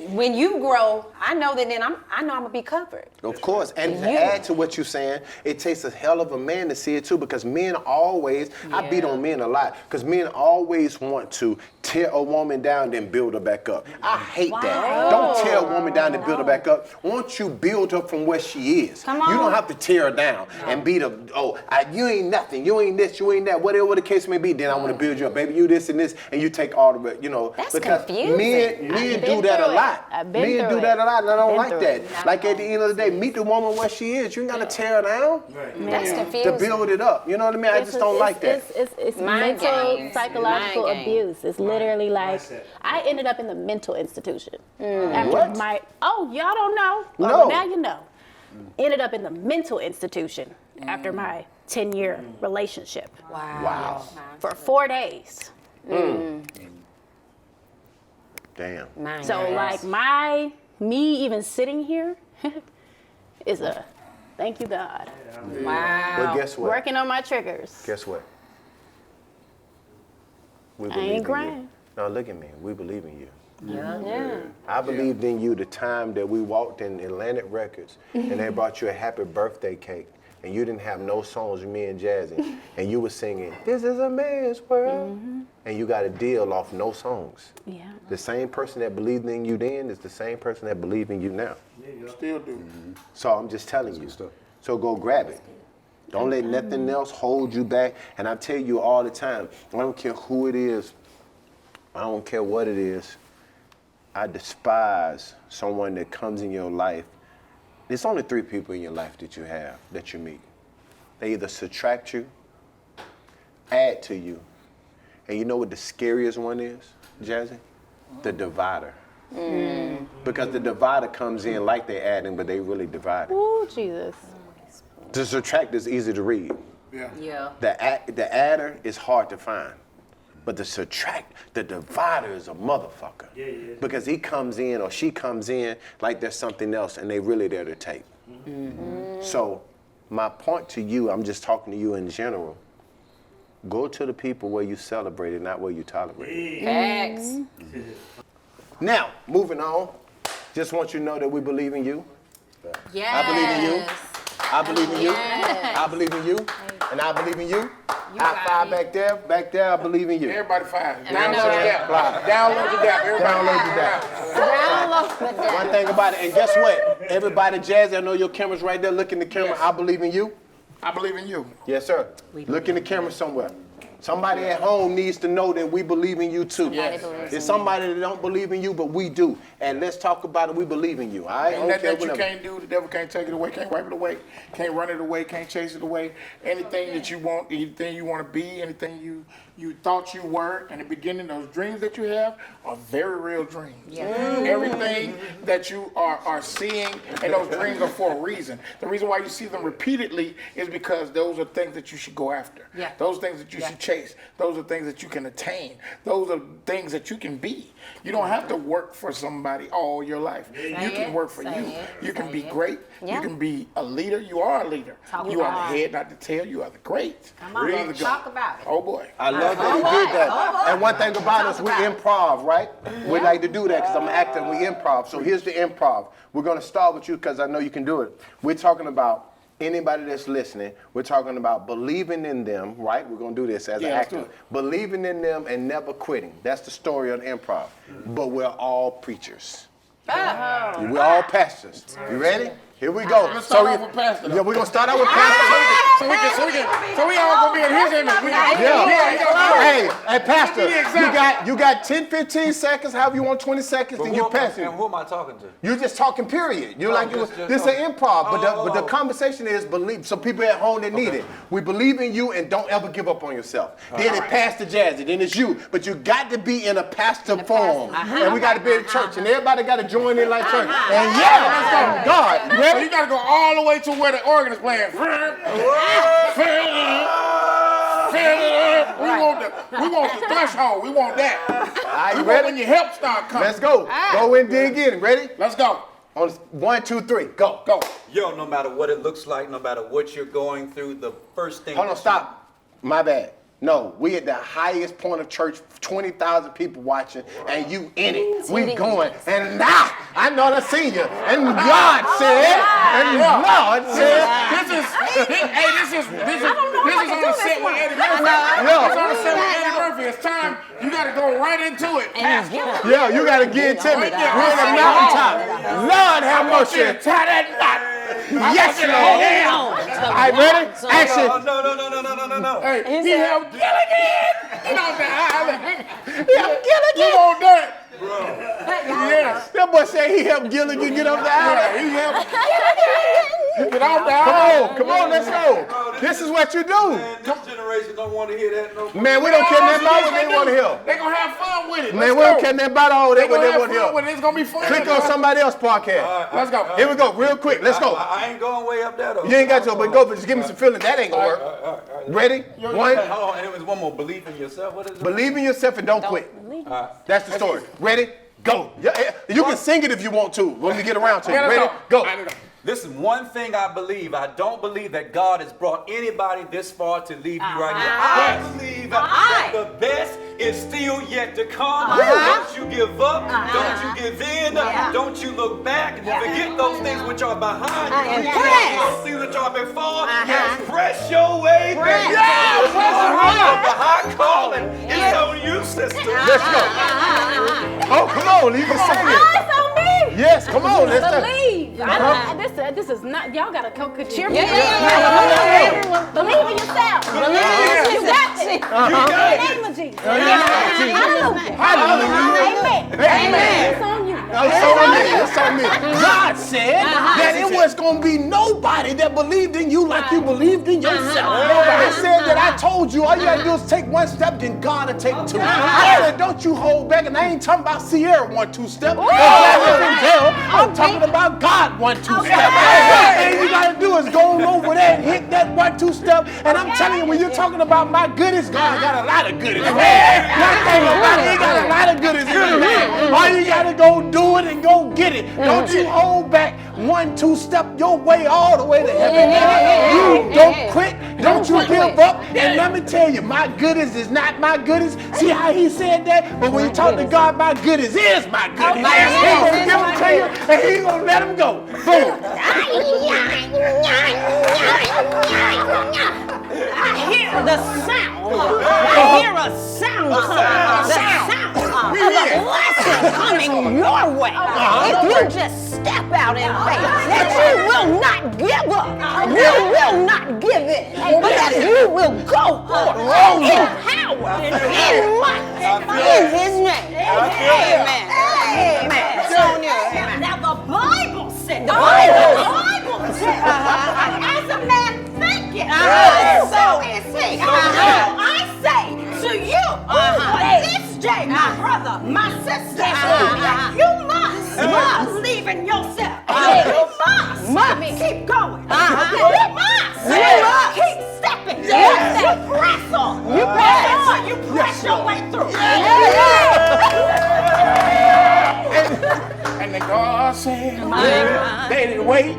when you grow, I know that then I know I'm gonna be covered. Of course, and to add to what you're saying, it takes a hell of a man to see it too, because men always, I beat on men a lot, because men always want to tear a woman down, then build her back up. I hate that. Don't tear a woman down, then build her back up. Once you build her from where she is, you don't have to tear her down and be you ain't nothing, you ain't this, you ain't that, whatever the case may be. Then I want to build you up, baby. You this and this, and you take all the, That's because confusing. men do that a lot. Men do that a lot, and I don't like that. Like at the end of the day, meet the woman where she is. You ain't gotta tear her down. That's confusing. To build it up. You know what I mean? I just don't like that. It's Mind mental, games. psychological Mind games. abuse. It's literally like, I ended up in the mental institution. After y'all don't know. No. Well, now you know. Ended up in the mental institution after my 10-year relationship. Wow. For 4 days. Damn. So like me even sitting here is a thank you God. Wow. But guess what? Working on my triggers. Guess what? We I believe ain't in crying. you. No, look at me. We believe in you. Yeah. I believed in you the time that we walked in Atlantic Records and they brought you a happy birthday cake and you didn't have no songs with me and Jazze and you were singing, "This is a man's world," and you got a deal off no songs. Yeah. The same person that believed in you then is the same person that believes in you now. Still do. So I'm just telling you. So go grab it. Don't let nothing else hold you back. And I tell you all the time, I don't care who it is. I don't care what it is. I despise someone that comes in your life. There's only 3 people in your life that you have, that you meet. They either subtract you, add to you, and you know what the scariest one is, Jazze? The divider. Because the divider comes in like they're adding, but they really dividing. Ooh, Jesus. The subtract is easy to read. Yeah. The adder is hard to find. But the subtract, the divider is a motherfucker. Because he comes in or she comes in like there's something else and they really there to take. So my point to you, I'm just talking to you in general, go to the people where you celebrate it, not where you tolerate it. Facts. Now, moving on, just want you to know that we believe in you. Yes. I believe in you. I believe in you. I believe in you. And I believe in you. High five back there. Back there, I believe in you. Everybody five. And I know that. Download the dap. Everybody Download the dap. One thing about it, and guess what? Everybody, Jazze, I know your camera's right there. Look in the camera. Yes. I believe in you. I believe in you. Yes, sir. Look in the camera somewhere. Somebody at home needs to know that we believe in you too. There's somebody that don't believe in you, but we do. And let's talk about it. We believe in you. All right? Ain't nothing that you can't do. The devil can't take it away, can't wipe it away, can't run it away, can't chase it away. Anything that you want, anything you want to be, anything you thought you were in the beginning, those dreams that you have are very real dreams. Everything that you are seeing and those dreams are for a reason. The reason why you see them repeatedly is because those are things that you should go after. Those things that you should chase. Those are things that you can attain. Those are things that you can be. You don't have to work for somebody all your life. You can work for you. You can be great. You can be a leader. You are a leader. You are the head, not the tail. You are the great. Come on, let's talk about it. Oh boy. I love that he did that. And one thing about us, we improv, right? We like to do that because I'm an actor and we improv. So here's the improv. We're going to start with you because I know you can do it. We're talking about anybody that's listening. We're talking about believing in them, right? We're going to do this as an actor. Believing in them and never quitting. That's the story of the improv. But we're all preachers. We're all pastors. You ready? Here we go. Let's start off with Pastor. Yeah, we're going to start out with Pastor. So we all gonna be in his image. Hey, Pastor, you got 10, 15 seconds, however you want, 20 seconds, then you pass it. And who am I talking to? You're just talking, period. You're this is an improv, but the conversation is believe. So people at home that need it, we believe in you and don't ever give up on yourself. Then it's Pastor Jazze, then it's you, but you got to be in a pastor form, and we got to be in church, and everybody got to join in like church. And God, so you got to go all the way to where the organ is playing. We want the threshold. We want that. Are you ready? When your help start coming. Let's go. Go in, dig in. Ready? Let's go. On 1, 2, 3, go. Go. Yo, no matter what it looks like, no matter what you're going through, the first thing. Hold on, stop. My bad. No, we at the highest point of church, 20,000 people watching, and you in it. We going, and now I know I see you. And God said, and God said, This is on the set with Eddie Murphy. It's on the set with Eddie Murphy. It's time. You got to go right into it. Yeah, you got to get to me. We're in the mountaintop. Lord have mercy. Tie that knot. Yes, Lord. All right, ready? Action. No. Hey, he helped Gilligan. You know that. He helped Gilligan. You on that? Yes. That boy said he helped Gilligan get up the aisle. He helped Gilligan get off the aisle. Come on, let's go. This is what you do. Man, this generation don't want to hear that no more. Man, we don't care nothing about what they want to hear. They're going to have fun with it. Man, we don't care nothing about all that what they want to hear. It's going to be fun. Click on somebody else's podcast. Let's go. Here we go, real quick. Let's go. I ain't going way up there though. You ain't got to, but go. Just give me some feeling. That ain't gonna work. Ready? One. Hold on, and it was one more. Believe in yourself. What is it? Believe in yourself and don't quit. That's the story. Ready? Go. You can sing it if you want to when we get around to it. Ready? Go. Listen, one thing I believe, I don't believe that God has brought anybody this far to leave you right here. I believe that the best is still yet to come. Don't you give up. Don't you give in. Don't you look back. Forget those things which are behind you. Those things which are before. Press your way back. The high calling is on you, sister. Let's go. Oh, come on. You can sing it. It's on me. Yes, come on. Let's go. Believe. This is not. Y'all gotta cheer me. Yeah. Believe in yourself. Believe in yourself. You got it. In the name of Jesus. Hallelujah. Amen. It's on you. It's on me. God said that it was going to be nobody that believed in you like you believed in yourself. It said that I told you all you got to do is take one step, then God will take two. I said, don't you hold back. And I ain't talking about Sierra 1-2 step. I'm talking about God 1-2 step. And you got to do is go over there and hit that 1-2 step. And I'm telling you, when you're talking about my goodness, God got a lot of goodness. One thing about it, he got a lot of goodness in you. All you got to go do it and go get it. Don't you hold back 1-2 step your way all the way to heaven. You don't quit. Don't you give up. And let me tell you, my goodness is not my goodness. See how he said that? But when you talk to God, my goodness is my goodness. He's going to give it to you and he's going to let him go. Boom. I hear the sound. I hear a sound coming. The sound of a blessing coming your way. If you just step out in faith, that you will not give up. You will not give in. But that you will go forth in power, in might, in his name. Amen. Amen. It's on you. Now the Bible said, as a man thinketh, so is he. So I say to you, this day, my brother, my sister, you must believe in yourself. You must keep going. You must keep stepping. You press on. You press on. You press your way through. And the God said, they didn't wait.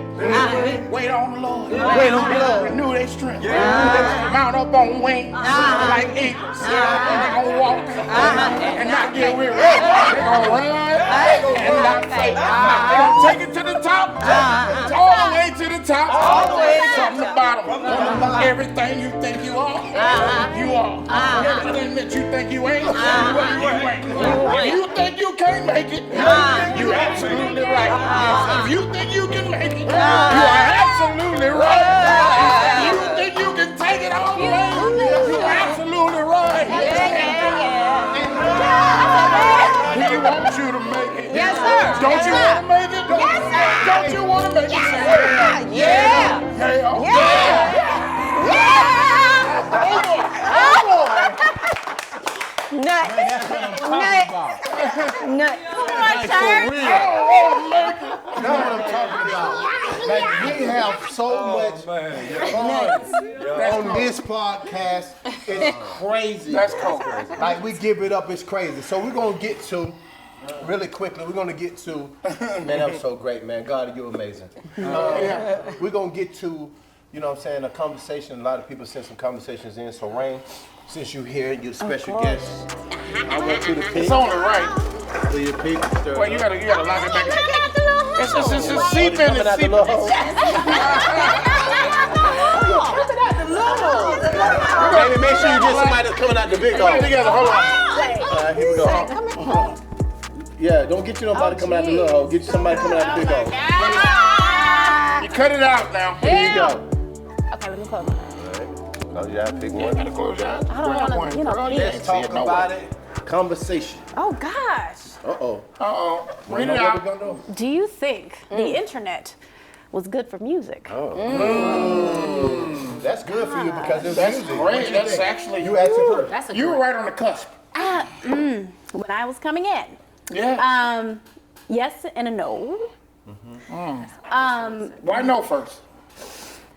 Wait on the Lord. Wait on the Lord. Renew their strength. Mount up on wings like eagles. They're going to walk and not get weary. They're going to run and not faint. They're going to take it to the top. All the way to the top. All the way from the bottom. Everything you think you are, you are. Everything that you think you ain't, you ain't. If you think you can't make it, you're absolutely right. If you think you can make it, you are absolutely right. If you think you can take it all the way, you're absolutely right. He wants you to make it. Yes, sir. Don't you want to make it? Yes, sir. Don't you want to make it? Nut. Come on, church. You know what I'm talking about? Like, we have so much fun on this podcast. It's crazy. That's cool. Like, we give it up. It's crazy. So we're going to get to, really quickly, we're going to get to, man, I'm so great, man. God, you're amazing. We're going to get to, you know what I'm saying, a conversation. A lot of people sent some conversations in. So, Reign, since you're here and you're a special guest, I want you to pick. It's on the right. So you pick. Well, you gotta lock it back. It's seeping. Coming out the little hole. Baby, make sure you get somebody that's coming out the big hole. Together, hold on. Here we go. Yeah, don't get you nobody coming out the little hole. Get you somebody coming out the big hole. You cut it out now. Here you go. Okay, let me close my eyes. Close your eyes, pick one. Gotta close your eyes. I don't want to, Let's talk about it. Conversation. Oh gosh. Uh-oh. Read it out. Do you think the internet was good for music? That's good for you because it's That's music. great. That's actually You actually first. That's a You were right on the cusp. When I was coming in. Yeah. Yes and a no. Why no first?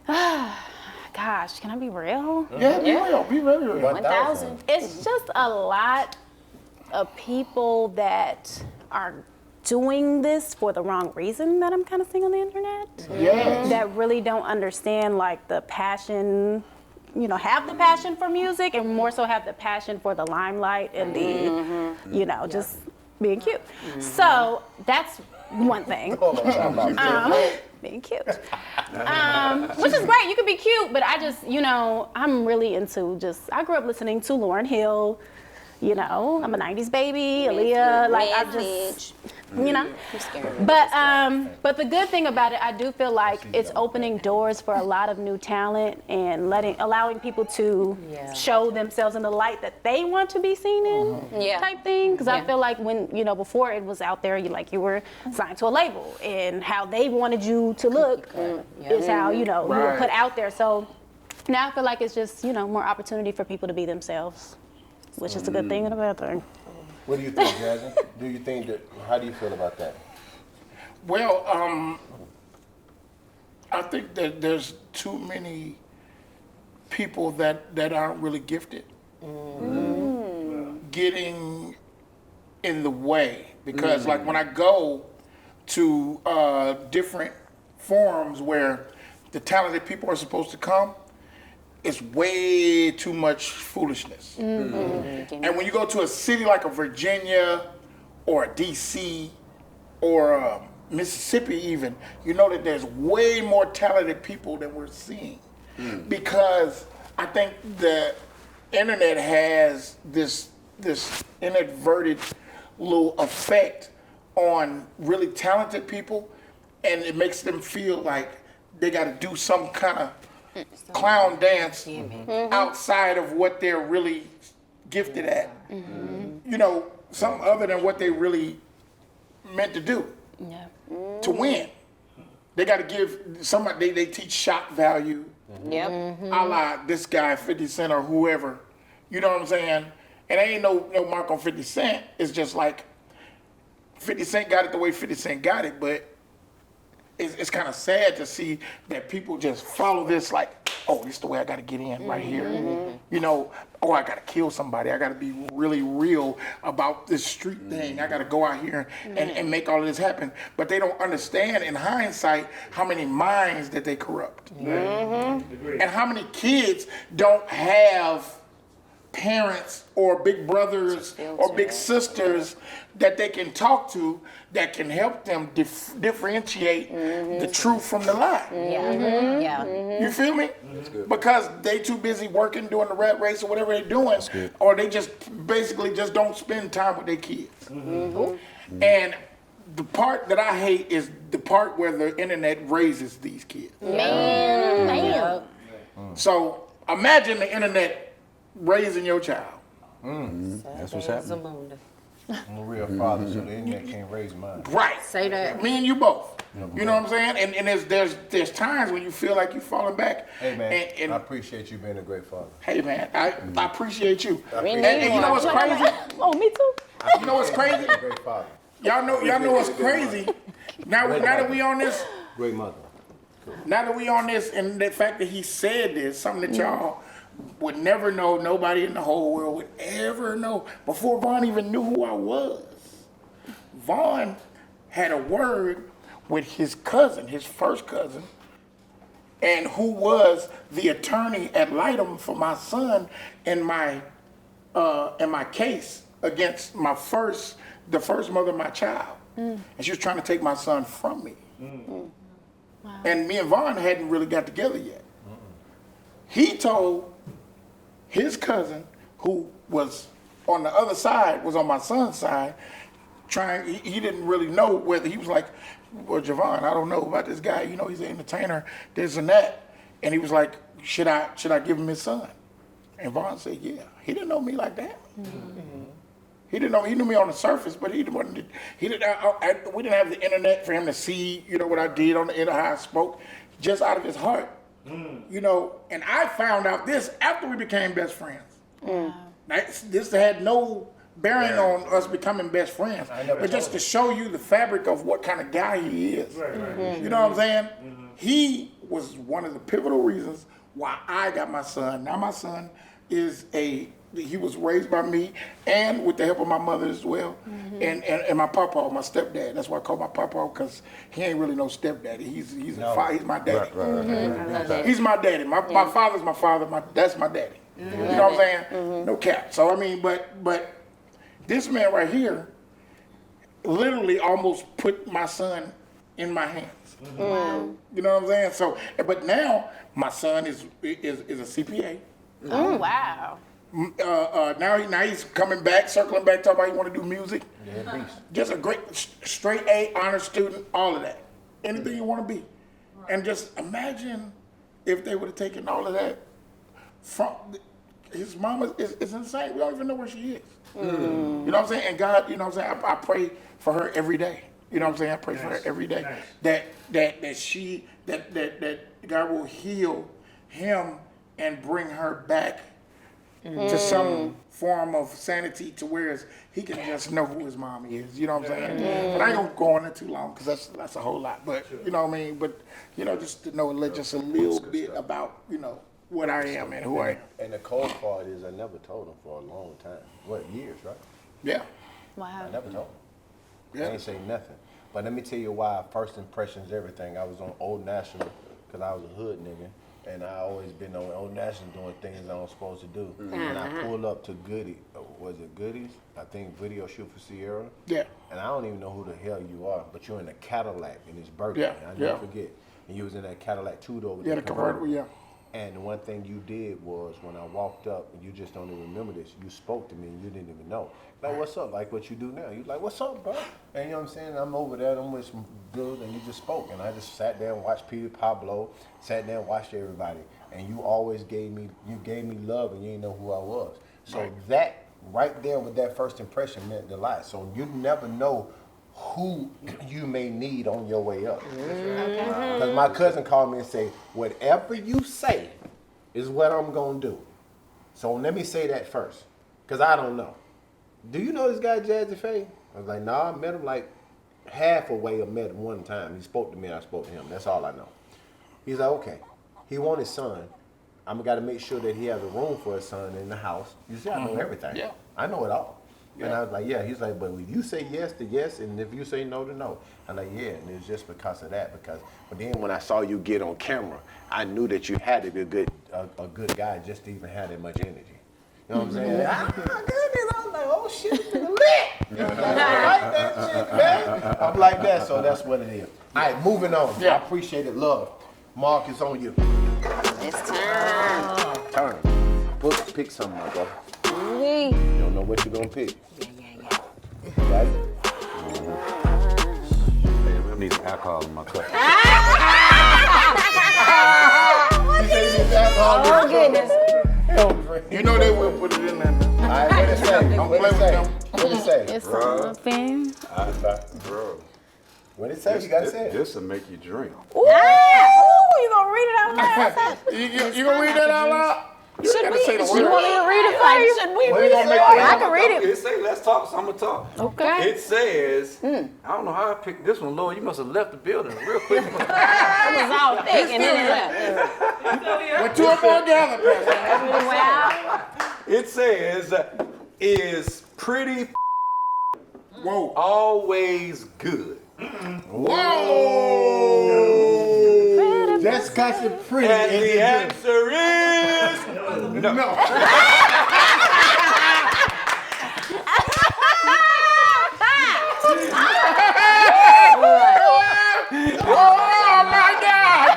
Gosh, can I be real? Yeah, be real. Be very real. 1,000. It's just a lot of people that are doing this for the wrong reason that I'm kind of seeing on the internet. Yes. That really don't understand like the passion, have the passion for music and more so have the passion for the limelight and the, just being cute. So that's one thing. Being cute. Which is great, you can be cute, but I just, I'm really into I grew up listening to Lauryn Hill, I'm a 90s baby, Aaliyah, like I just, I'm scared. But the good thing about it, I do feel like it's opening doors for a lot of new talent and allowing people to show themselves in the light that they want to be seen in, type thing. Because I feel like when before it was out there, you were signed to a label, and how they wanted you to look is how you were put out there. So now I feel like it's just more opportunity for people to be themselves, which is a good thing and a bad thing. What do you think, Jazze? How do you feel about that? Well, I think that there's too many people that aren't really gifted getting in the way. Because like when I go to different forums where the talented people are supposed to come, it's way too much foolishness. And when you go to a city like a Virginia or a DC or Mississippi even, you know that there's way more talented people than we're seeing. Because I think the internet has this inadvertent little effect on really talented people, and it makes them feel like they got to do some kind of clown dance outside of what they're really gifted at. Something other than what they really meant to do. To win. They got to give somebody, they teach shock value. A la this guy, 50 Cent or whoever. You know what I'm saying? And ain't no mark on 50 Cent. It's just like 50 Cent got it the way 50 Cent got it, but it's kind of sad to see that people just follow this like, oh, this is the way I got to get in right here. Oh, I got to kill somebody. I got to be really real about this street thing. I got to go out here and make all of this happen. But they don't understand in hindsight how many minds that they corrupt. And how many kids don't have parents or big brothers or big sisters that they can talk to that can help them differentiate the truth from the lie. You feel me? Because they too busy working, doing the rat race or whatever they're doing, or they just basically just don't spend time with their kids. And the part that I hate is the part where the internet raises these kids. So imagine the internet raising your child. That's what's happening. I'm a real father, so the internet can't raise mine. Right. Say that. Me and you both. You know what I'm saying? And there's times when you feel like you're falling back. Hey man, and I appreciate you being a great father. Hey man, I appreciate you. Me And you know what's crazy? Oh, me too. You know what's crazy? You're a great father. Y'all know what's crazy? Now that we on this, Great mother. now that we on this, and the fact that he said this, something that y'all would never know, nobody in the whole world would ever know, before Vaughn even knew who I was. Vaughn had a word with his cousin, his first cousin, and who was the attorney ad litem for my son in my case against the first mother of my child. And she was trying to take my son from me. Wow. And me and Vaughn hadn't really got together yet. He told his cousin, who was on the other side, was on my son's side, he didn't really know whether, he was like, well, Jevon, I don't know about this guy, you know, he's an entertainer, this and that. And he was like, should I give him his son? And Vaughn said, yeah. He didn't know me like that. He knew me on the surface, but we didn't have the internet for him to see, you know, what I did on the internet, how I spoke, just out of his heart. You know, and I found out this after we became best friends. This had no bearing on us becoming best friends, but just to show you the fabric of what kind of guy he is. You know what I'm saying? He was one of the pivotal reasons why I got my son. Now my son he was raised by me and with the help of my mother as well, and my papa, my stepdad. That's why I call my papa, because he ain't really no stepdaddy. He's my daddy. He's my daddy. My father's my father. That's my daddy. You know what I'm saying? No cap. So I mean, but this man right here literally almost put my son in my hands. You know what I'm saying? So, but now my son is a CPA. Oh wow. Now he's coming back, circling back, talking about he want to do music. Just a great straight A honor student, all of that. Anything you want to be. And just imagine if they would have taken all of that from his mama is insane. We don't even know where she is. You know what I'm saying? And God, you know what I'm saying? I pray for her every day. You know what I'm saying? I pray for her every day. That God will heal him and bring her back to some form of sanity, to where he can just know who his mommy is. You know what I'm saying? But I ain't gonna go on it too long, because that's a whole lot. But you know what I mean? But you know, just to know just a little bit about, you know, what I am and who I am. And the cold part is I never told him for a long time. What, years, right? Yeah. Wow. I never told him. Yeah. I ain't say nothing. But let me tell you why first impressions everything. I was on Old National because I was a hood nigga. And I always been on Old National doing things I was supposed to do. And I pulled up to Goodies? I think video shoot for Sierra. Yeah. And I don't even know who the hell you are, but you're in a Cadillac in his birthday. Yeah. I never forget. And you was in that Cadillac two-door with the convertible, yeah. And the one thing you did was when I walked up, and you just don't even remember this, you spoke to me and you didn't even know. Like, what's up? Like what you do now. You like, what's up, bro? And you know what I'm saying? I'm over there, I'm with some dudes, and you just spoke. And I just sat there and watched Peter Pablo, sat there and watched everybody. And you always gave me love, and you didn't know who I was. So that right there with that first impression meant a lot. So you never know who you may need on your way up. Because my cousin called me and said, whatever you say is what I'm going to do. So let me say that first, because I don't know. Do you know this guy, Jazze? I was like, nah, I met him like half a way. I met him one time. He spoke to me, I spoke to him. That's all I know. He's like, okay. He wants his son. I'm got to make sure that he has a room for his son in the house. You see, I know everything. Yeah. I know it all. Yeah. And I was like, yeah. He's like, but if you say yes to yes, and if you say no to no. I'm like, yeah. And it's just because of that. But then when I saw you get on camera, I knew that you had to be a good guy just to even have that much energy. You know what I'm saying? Goodness. I was like, oh shit, lit. I like that shit, man. I'm like that, so that's what it is. All right, moving on. Yeah. I appreciate it. Love. Mark, it's on you. It's time. Turn. Pick something, my brother. You don't know what you're gonna pick. Yeah. Got it? I need some alcohol in my cup. Oh goodness. You know they will put it in there now. All right, what it say? Don't play with them. What it say? It's something. Bro, What it say? You gotta say it. this will make you drink. Ooh, you gonna read it out loud? You gonna read that out loud? You Should gotta we? say the You word. want me to read it for you? Should we read it? I can read it. It say, let's talk, so I'm gonna talk. Okay. It says, I don't know how I picked this one, Lord. You must have left the building real quick. It was all thick and then it When two or more gather, Pastor. Wow. It says, is pretty Whoa. always good. Whoa. Just because it's pretty. And is the it answer is no. Oh my God!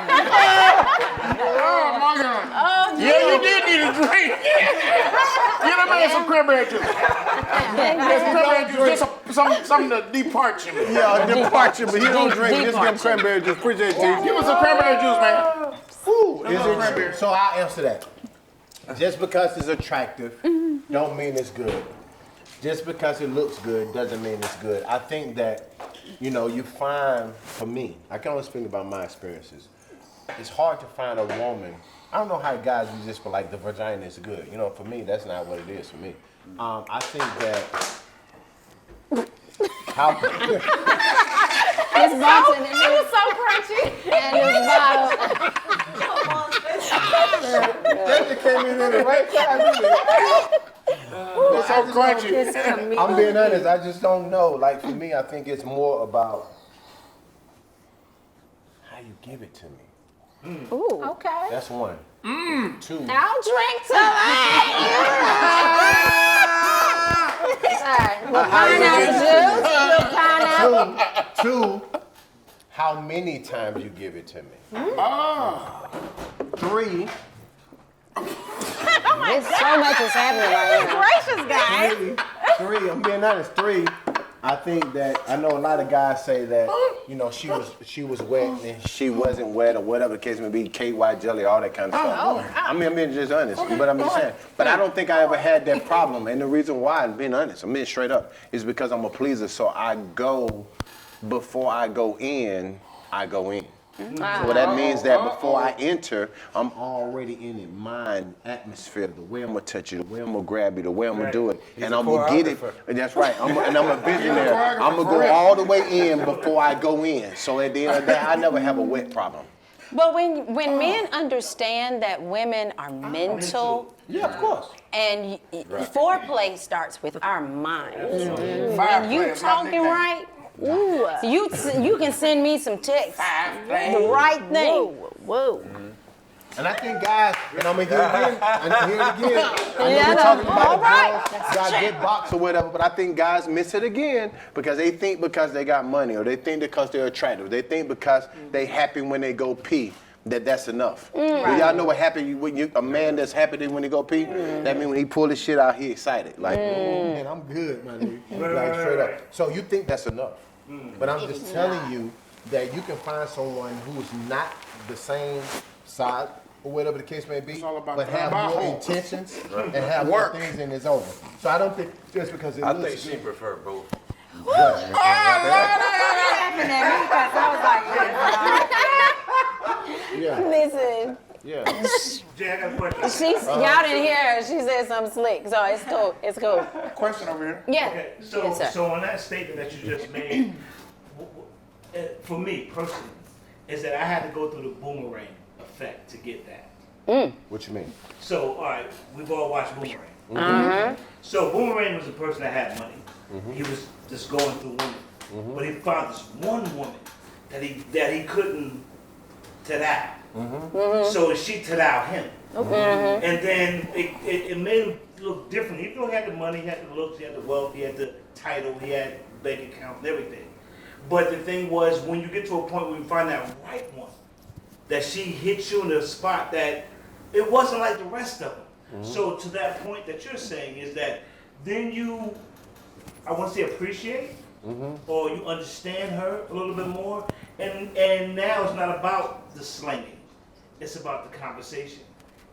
Oh my God! Yeah, you did need a drink. Get a man some cranberry juice. Get some cranberry juice. Get something to depart him. Yeah, departure, but he don't drink. Just give him cranberry juice. Appreciate you. Give us some cranberry juice, man. So I'll answer that. Just because it's attractive, don't mean it's good. Just because it looks good doesn't mean it's good. I think that, you find, for me, I can only speak about my experiences. It's hard to find a woman. I don't know how guys use this, but like the vagina is good. For me, that's not what it is for me. I think that how It's bouncing. It was so crunchy. And it's bottle. that came in at the right time. It's so crunchy. I'm being honest. I just don't know. Like for me, I think it's more about how you give it to me. Ooh. Okay. That's one. Two. I'll drink tonight. Two, how many times you give it to me. Three, There's so much is happening right now. Gracious, guys. three, I'm being honest, I think that I know a lot of guys say that, she was wet and she wasn't wet or whatever the case may be, KY jelly, all that kind of stuff. I'm being just honest, but I'm just saying. But I don't think I ever had that problem. And the reason why, I'm being honest, I'm being straight up, is because I'm a pleaser. So before I go in, I go in. So that means that before I enter, I'm already in it. Mind, atmosphere, the way I'm gonna touch you, the way I'm gonna grab you, the way I'm gonna do it, and I'm gonna get it. And that's right. I'm a visionary. I'm gonna go all the way in before I go in. So at the end of the day, I never have a wet problem. But when men understand that women are mental, Yeah, of course. and foreplay starts with our minds, and you talking right. Ooh, you can send me some texts. The right thing. Whoa. And I think guys, and I'm gonna hear it again, I know Yeah, we're talking about all right. girls got good box or whatever, but I think guys miss it again because they think because they got money, or they think because they're attractive, they think because they happy when they go pee, that's enough. Do y'all know what happens when a man that's happy when he go pee? That means when he pull his shit out, he excited. Like, man, I'm good, my nigga. Like straight up. So you think that's enough. But I'm just telling you that you can find someone who's not the same size or whatever the case may be, but have more intentions and have more things and it's over. So I don't think just because it looks she prefer both. Listen. Yeah. Jay, I got a question. Y'all didn't hear her. She said something slick, so it's cool. It's cool. Question over here. Yeah. Okay, Yes, sir. so on that statement that you just made, for me personally, is that I had to go through the boomerang effect to get that. What you mean? So, all right, we've all watched Boomerang. So Boomerang was a person that had money. He was just going through women, but he found this one woman that he couldn't tat out. So she tat out him, and then it made him look different. Even though he had the money, he had the looks, he had the wealth, he had the title, he had bank account and everything. But the thing was, when you get to a point where you find that right one, that she hits you in a spot that it wasn't like the rest of them. So to that point that you're saying is that then you, I want to say appreciate, or you understand her a little bit more, and now it's not about the slanging, it's about the conversation.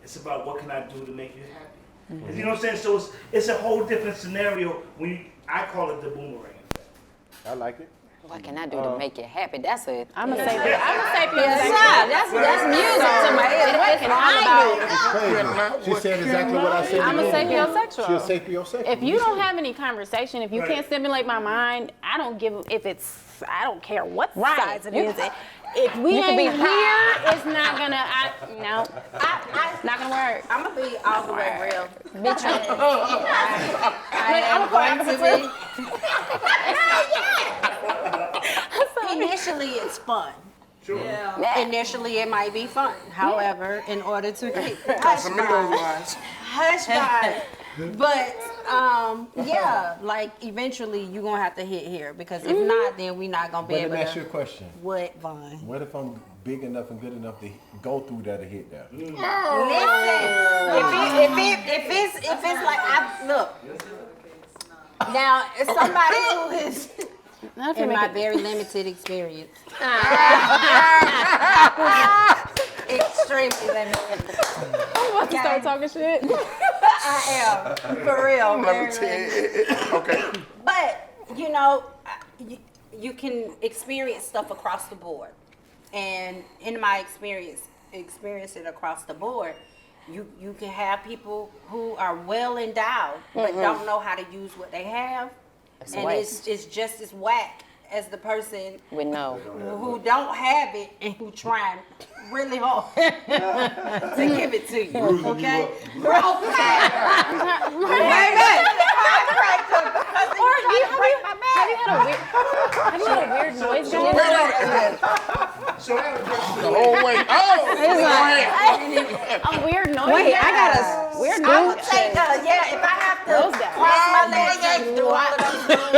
It's about what can I do to make you happy. You know what I'm saying? So it's a whole different scenario when I call it the boomerang effect. I like it. What can I do to make you happy? That's it. I'm gonna say that. That's music to my ears. What can I do? It's crazy. She said exactly what I said. I'm a sapiosexual. sapiosexual. She's a sapiosexual. If you don't have any conversation, if you can't stimulate my mind, I don't care what size it is. If we You can ain't be here, it's not gonna. It's not gonna work. I'm gonna be all the way real. Bitch, I'm going to be. Initially, it's fun. Initially, it might be fun. However, in order to keep Casamigos lines. hush vibe. But yeah, like eventually you're gonna have to hit here because if not, then we're not gonna be But able let me ask you to. a question. What, Vaughn? What if I'm big enough and good enough to go through that and hit that? Listen, if it's like look. Now, as somebody who is in my very limited experience, extremely limited. I'm about to start talking shit. I am for real. Very limited. Okay. But you know, you can experience stuff across the board, and in my experience it across the board. You can have people who are well endowed but don't know how to use what they have, and it's just as whack as the person who don't have it and who trying really hard to give it to you. Okay? Have you had a weird noise going So I have a question. The whole way. A weird noise? Wait, I got a weird I would noise. take if I have to Those guys. cross my legs and do all of those things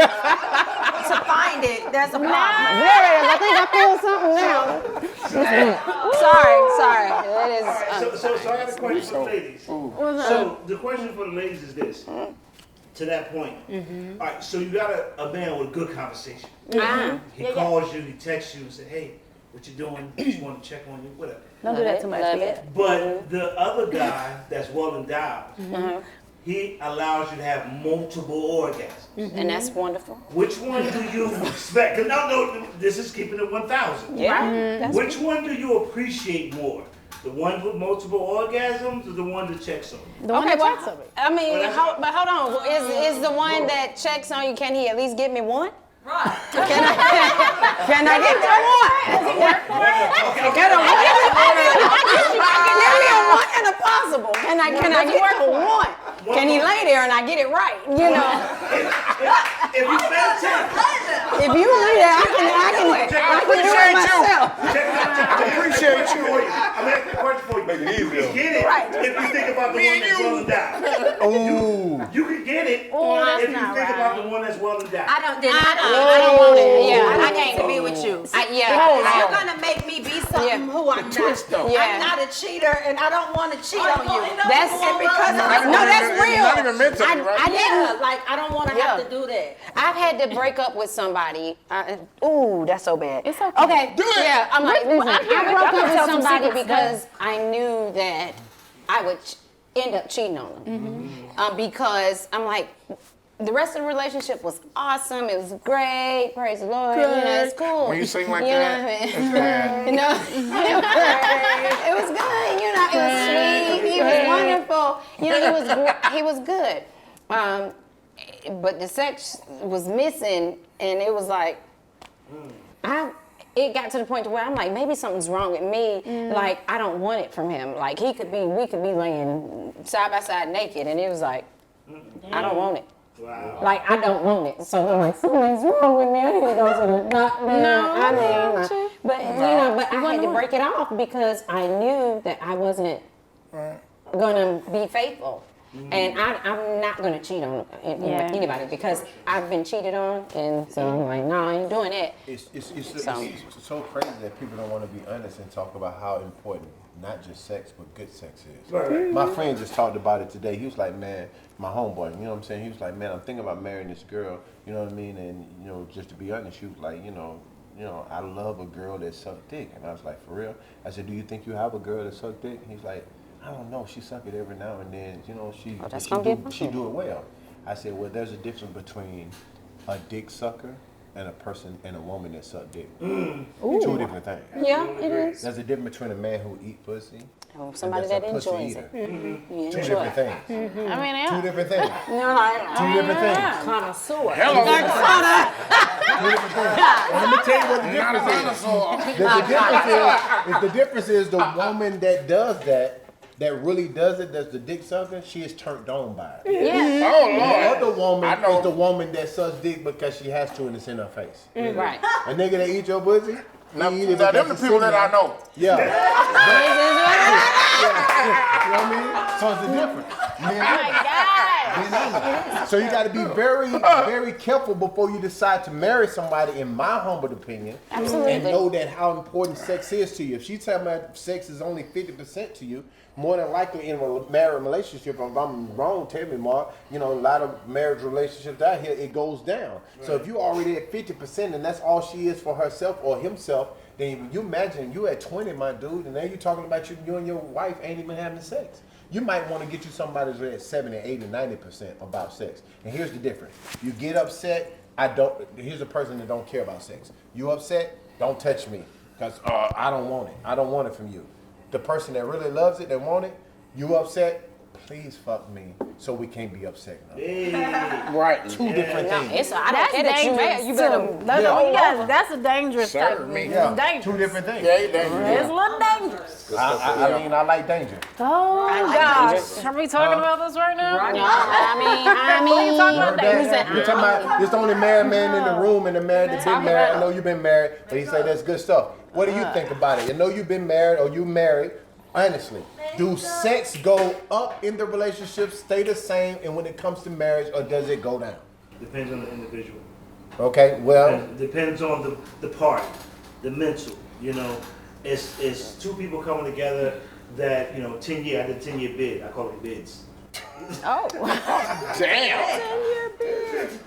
to find it, there's a problem. There it is. I think I feel something now. Sorry. It is. So I got a question for the ladies. So the question for the ladies is this. To that point. All right, so you got a man with a good conversation. He calls you, he texts you and says, hey, what you doing? Just want to check on you, whatever. Don't do that too much. But the other guy that's well endowed, he allows you to have multiple orgasms. And that's wonderful. Which one do you expect? Because no, this is keeping it 1,000. Yeah. Which one do you appreciate more? The one with multiple orgasms or the one that checks on you? The one that checks on me. I mean, but hold on. Is the one that checks on you, can he at least give me one? Right. Can I get the one? Does he work for it? Can I give me a one and a possible? Can I get the one? Can he lay there and I get it right? You know. If you pay attention. If you lay there, I can do it myself. Appreciate you. I'm asking a question for you. Make it You easier. can get it if you think about the one that's well endowed. Ooh. You can get it if you think about the one that's well endowed. I don't want it. Yeah, I need to be with you. You're gonna make me be something who I'm not. I'm not a cheater, and I don't want to cheat on you. That's because that's real. Not even mentally, right? like I don't want to have to do that. I've had to break up with somebody. Ooh, that's so bad. It's okay. Okay. Do it. Yeah, I'm like, listen, I broke up with tell some somebody secrets, because I knew that I would end up cheating on them. Because I'm like, the rest of the relationship was awesome. It was great. Praise the Lord. You know, it's cool. When you sing like You that, know what I mean? it's bad. You know, it was good. You know, it was sweet. He was wonderful. You know, he was good. But the sex was missing, and it was like, it got to the point to where I'm like, maybe something's wrong with me. Like, I don't want it from him. Like, we could be laying side by side naked, and it was like, I don't want it. Wow. Like, I don't want it. So I'm like, something's wrong with me. I need to go to the doctor. But I had to break it off because I knew that I wasn't gonna be faithful. And I'm not gonna cheat on anybody because I've been cheated on, and so I'm like, no, I ain't doing it. It's so crazy that people don't want to be honest and talk about how important not just sex but good sex is. Right. My friend just talked about it today. He was like, man, my homeboy, you know what I'm saying? He was like, man, I'm thinking about marrying this girl, you know what I mean? And you know, just to be honest, she was like, you know, I love a girl that sucked dick. And I was like, for real? I said, do you think you have a girl that sucked dick? He's like, I don't know. She suck it every now and then. You know, she do it well. I said, well, there's a difference between a dick sucker and a person and a woman that suck dick. Two different things. Yeah, it is. There's a difference between a man who eat pussy Oh, somebody and that that's a pussy enjoys eater. it. You Two enjoy different it. things. I mean, yeah. Two different things. No, Two different things. connoisseur. Hello. Two different things. And let me tell you what the Not a difference is. dinosaur. The difference is the woman that does that really does it, that's the dick sucker, she is turned on by it. Yeah. Oh, The Lord. other woman I know. is the woman that sucks dick because she has to and it's in her face. Right. A nigga that eat your pussy, Now them the people that I know. Yeah. You know what I mean? So it's the difference. Oh my God. So you got to be very, very careful before you decide to marry somebody, in my humble opinion. Absolutely. And know that how important sex is to you. If she's telling me sex is only 50% to you, more than likely in a married relationship, if I'm wrong, tell me, Mark, you know, a lot of marriage relationships out here, it goes down. Right. So if you're already at 50% and that's all she is for herself or himself, then you imagine you at 20, my dude, and now you're talking about you and your wife ain't even having sex. You might want to get you somebody who's at 70, 80, 90% about sex. And here's the difference. You get upset, here's a person that don't care about sex. You upset, don't touch me, because I don't want it. I don't want it from you. The person that really loves it, that want it, you upset, please fuck me so we can't be upset now. Right, two different things. I don't care that you mad. You better. That's a dangerous type of thing. Yeah, Dangerous. two different things. Yeah, it's dangerous. It's a little dangerous. I mean, I like danger. Oh gosh, are we talking about this right now? I mean, What are you talking about? You're talking about this the only married man in the room and the man that's been married. I know you've been married, but he said that's good stuff. What do you think about it? I know you've been married or you married. Honestly, do sex go up in the relationship, stay the same, and when it comes to marriage, or does it go down? Depends on the individual. Okay, well. Depends on the party, the mental, you know. It's two people coming together that, you know, 10 year, I did 10-year bid. I call it bids. Oh. Damn. 10-year bid.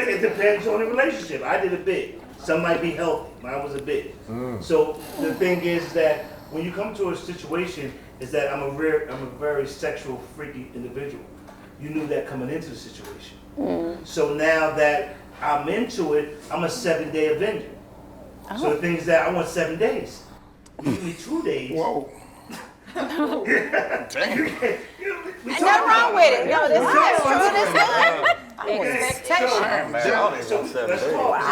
It depends on the relationship. I did a bid. Some might be healthy. Mine was a bid. So the thing is that when you come to a situation, is that I'm a very sexual, freaky individual. You knew that coming into the situation. So now that I'm into it, I'm a 7-day avenger. So the thing is that I want 7 days. You give me 2 days. Whoa. Damn. Ain't nothing wrong with it. No, this is true. This is expectation. So let's talk. I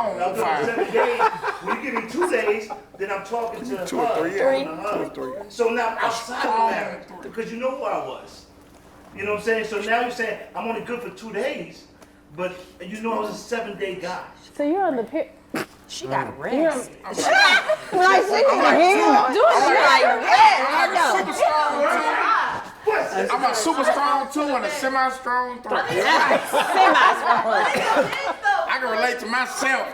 don't know. 7 days. When you give me 2 days, then I'm talking to 2 or 3. Yeah. 2 or 3. So now I'm outside of marriage because you know who I was. You know what I'm saying? So now you're saying I'm only good for 2 days, but you know I was a 7-day guy. So you're on the period. She got rest. Like, see, I'm like, I'm a super strong 2 and a semi-strong 3. I can relate to myself.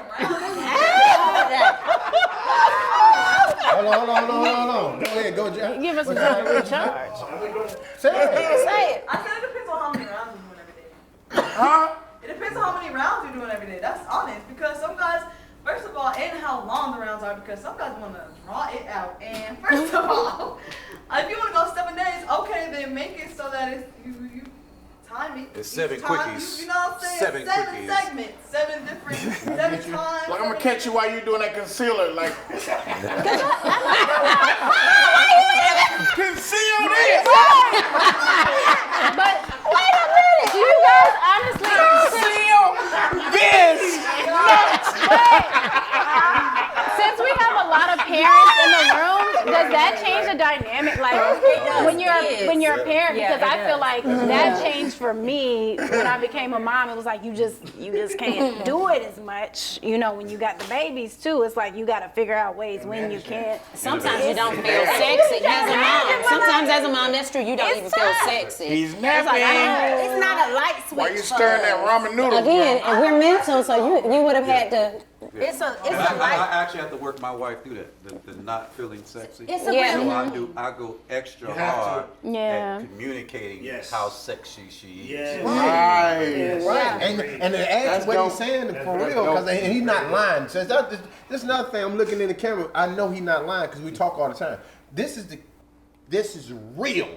Hold on. Go ahead, go, Jack. Give us some time to recharge. Say it. Say it. I said it depends on how many rounds you're doing every day. Huh? It depends on how many rounds you're doing every day. That's honest. Because some guys, first of all, and how long the rounds are, because some guys want to draw it out. And first of all, if you want to go 7 days, okay, then make it so that it's you time it. It's 7 Each time, quickies. You know what I'm saying? 7 7 quickies. segments, 7 different, 7 times. Like I'm gonna catch you while you're doing that concealer, like conceal this. But wait a minute, do you guys honestly Conceal this. since we have a lot of parents in the room, does that change the dynamic? Like when you're a parent, Yeah, because I it feel does. like that changed for me when I became a mom. It was like you just can't do it as much. You know, when you got the babies too, it's like you got to figure out ways when you can't. Sometimes you don't feel sexy as a mom. Sometimes as a mom, that's true. You don't even feel sexy. He's It's like, napping. it's not a light switch. Why you stirring that ramen noodle? Again, and we're mental, so you would have had to. It's a I light. actually have to work my wife through that, the not feeling sexy. It's a Yeah. real. So I go extra You have to. hard Yeah. at communicating Yes. how sexy she is. Yes. Right. Right, and to add to what he's saying for real, because he's not lying. So this is another thing. I'm looking in the camera. I know he's not lying because we talk all the time. This is real.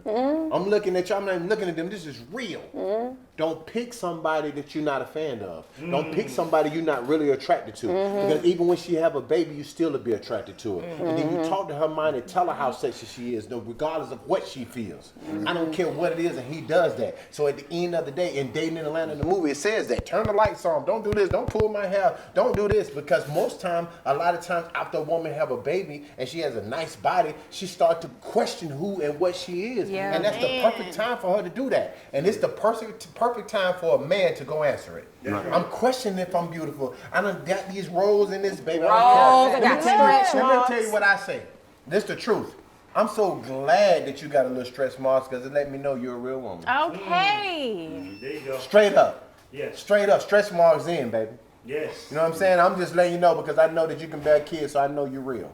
I'm looking at you. I'm not even looking at them. This is real. Don't pick somebody that you're not a fan of. Don't pick somebody you're not really attracted to. Because even when she have a baby, you still will be attracted to her. And then you talk to her mind and tell her how sexy she is, regardless of what she feels. I don't care what it is, and he does that. So at the end of the day, in Dating in Atlanta, in the movie, it says that. Turn the lights on. Don't do this. Don't pull my hair. Don't do this. Because a lot of times after a woman have a baby and she has a nice body, she starts to question who and what she is. Yeah. And that's the perfect time for her to do that. And it's the perfect perfect time for a man to go answer it. I'm questioning if I'm beautiful. I done got these rolls in this baby. Rolls, I got stretch Let me marks. tell you what I say. This the truth. I'm so glad that you got a little stretch marks because it let me know you're a real woman. Okay. There you go. Straight up. Yes. Straight up. Stretch marks in, baby. Yes. You know what I'm saying? I'm just letting you know because I know that you can bear kids, so I know you're real.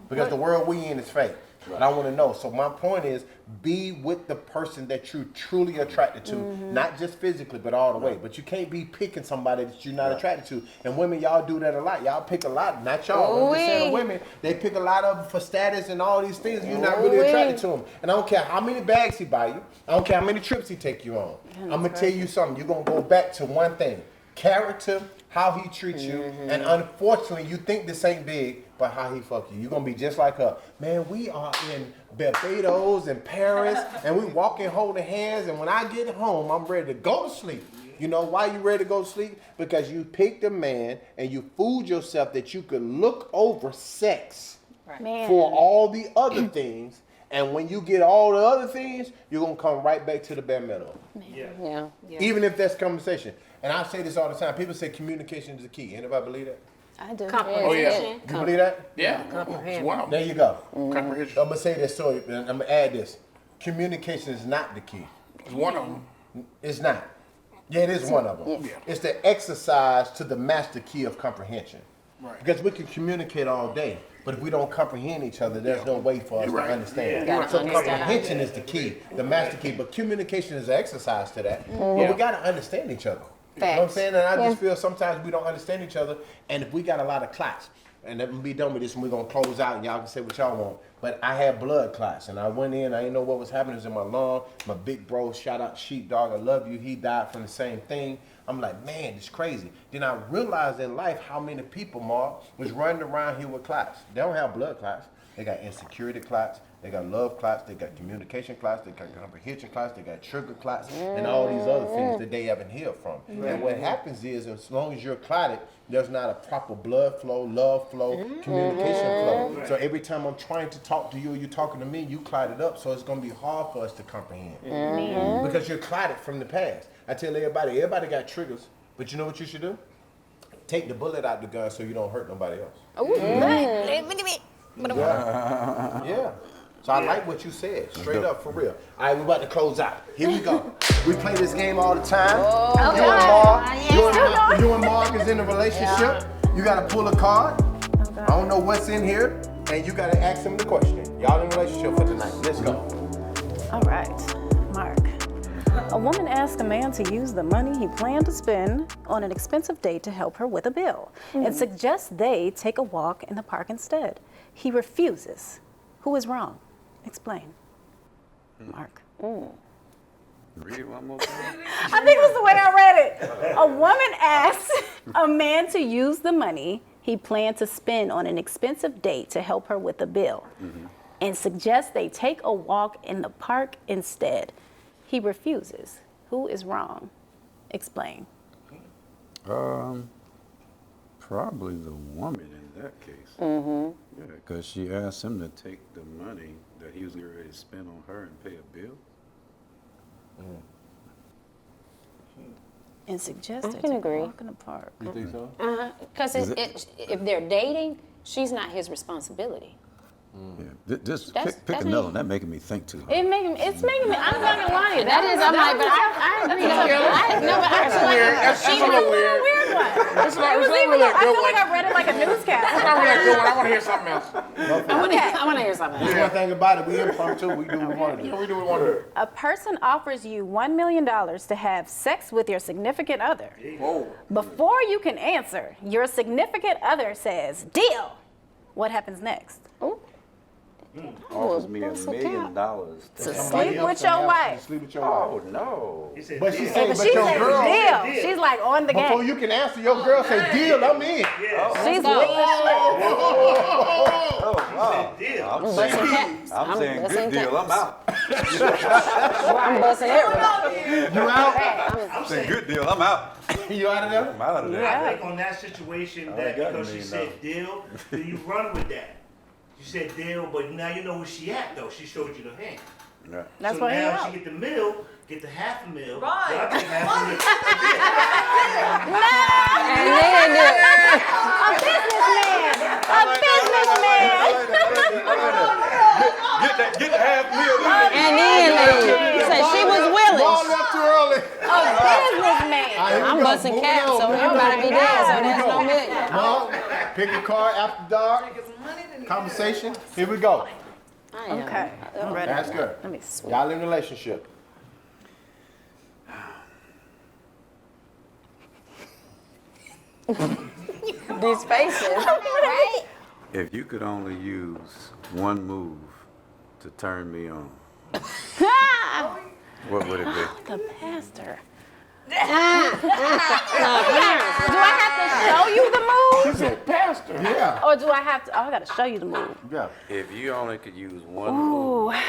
Because the world we in is fake. And I want to know. So my point is, be with the person that you're truly attracted to, not just physically, but all the way. But you can't be picking somebody that you're not attracted to. And women, y'all do that a lot. Y'all pick a lot, not y'all. I'm just saying women, they pick a lot of them for status and all these things. You're not really attracted to them. And I don't care how many bags he buy you. I don't care how many trips he take you on. I'm going to tell you something. You're going to go back to one thing. Character, how he treats you, and unfortunately, you think this ain't big, but how he fuck you. You're going to be just like her. Man, we are in Barbados and Paris, and we walking holding hands, and when I get home, I'm ready to go to sleep. You know why you ready to go to sleep? Because you picked a man, and you fooled yourself that you could look over sex for all the other things, and when you get all the other things, you're going to come right back to the bare minimum. Yeah. Even if that's conversation. And I say this all the time. People say communication is the key. Anybody believe that? I do. Comprehension. You believe that? Yeah. It's one of them. There you go. Comprehension. I'm going to say this story, and I'm going to add this. Communication is not the key. It's one of them. It's not. Yeah, it is one of them. Yeah. It's the exercise to the master key of comprehension. Right. Because we can communicate all day, but if we don't comprehend each other, there's no way for us to understand. So comprehension is the key, the master key, but communication is an exercise to that. But we got to understand each other. You know what I'm saying? And I just feel sometimes we don't understand each other, and if we got a lot of clots, and let me be done with this, and we're going to close out, and y'all can say what y'all want. But I had blood clots, and I went in, I didn't know what was happening. It was in my lung. My big bro, shout out Sheepdog, I love you. He died from the same thing. I'm like, man, it's crazy. Then I realized in life how many people, Mark, was running around here with clots. They don't have blood clots. They got insecurity clots. They got love clots. They got communication clots. They got comprehension clots. They got trigger clots, and all these other things that they haven't healed from. And what happens is, as long as you're clotted, there's not a proper blood flow, love flow, communication flow. So every time I'm trying to talk to you or you're talking to me, you clotted up. So it's going to be hard for us to comprehend because you're clotted from the past. I tell everybody got triggers, but you know what you should do? Take the bullet out the gun so you don't hurt nobody else. Yeah. So I like what you said, straight up, for real. All right, we're about to close out. Here we go. We play this game all the time. You and Mark is in a relationship. You gotta pull a card. I don't know what's in here, and you gotta ask him the question. Y'all in a relationship for tonight. Let's go. All right, Mark. A woman asked a man to use the money he planned to spend on an expensive date to help her with a bill and suggests they take a walk in the park instead. He refuses. Who is wrong? Explain. Mark. Read it one more time. I think that's the way I read it. A woman asked a man to use the money he planned to spend on an expensive date to help her with a bill and suggests they take a walk in the park instead. He refuses. Who is wrong? Explain. Probably the woman in that case. Yeah, because she asked him to take the money that he was ready to spend on her and pay a bill. And suggested I can agree. walk in the park. You think so? Because if they're dating, she's not his responsibility. Yeah, just That's- pick that's another me. one. That making me think too hard. It's making me, I'm not gonna lie to you. That is, I'm like, but I agree. That's weird. That's a little weird. Weird one. It's not It was really even, a I good feel one. like I read it like a newscast. It's not really a good one. I want to hear something else. I want to hear something. There's one thing about it, we impromptu, we do what we want to do. We do what we want to do. A person offers you $1 million to have sex with your significant other. Whoa. Before you can answer, your significant other says, deal. What happens next? Offers me $1 million To sleep with your wife. Sleep with your Oh wife. no! He said, But she deal. said, But but she your said girl, deal. She's like on the before game. you can answer, your girl say, deal, I'm in. Yeah. She's go. with Oh wow! Deal. I'm saying good deal. I'm out. I'm busting everything. You out? I'm saying good deal. I'm out. You out of there? I'm out of there. I think on that situation, I that ain't got because $1 she million said deal, then you run with that. You said deal, but now you know where she at though. She showed you the hand. Right. That's so why he now out. she get the meal, get the half a meal. Right. Y'all get half a meal. And then A businessman. A businessman. Get the half meal. and then say she was willing. Ball left too early. A businessman. I'm busting caps, so everybody be dead, so there's no million. Mom, pick a card after dark. Conversation. Here we go. Okay. I'm ready. That's good. Let me switch. Y'all in a relationship. These faces. Right? If you could only use one move to turn me on, what would it be? The pastor. Do I have to show you the move? She said, Pastor. Yeah. Or do I have to? Oh, I got to show you the move. Yeah. If you only could use one move Ooh,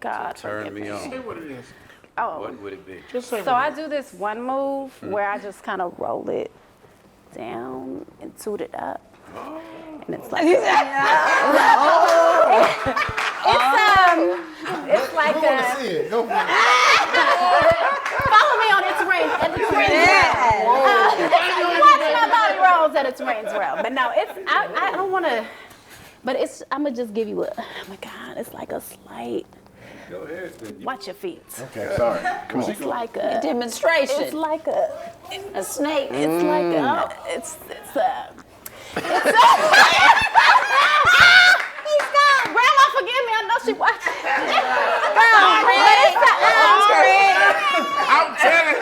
God. to turn forgive me Say on, what it is. Oh, what would it be? Just say so what I it is. do this one move where I just kind of roll it down and toot it up. And it's like, it's like Go on, see it. Go for it. follow me on It's Rain at It's Rain's World. Watch my body rolls at It's Rain's World. But no, it's I don't want to. But it's I'm gonna just give you a. Oh my God, it's like a slight. Go ahead. Then. Watch your feet. Okay, sorry. Come on. It's like a. Demonstration. It's like a. A snake. It's like a. It's He's gone. Grandma, forgive me. I know she watching. I'm telling you.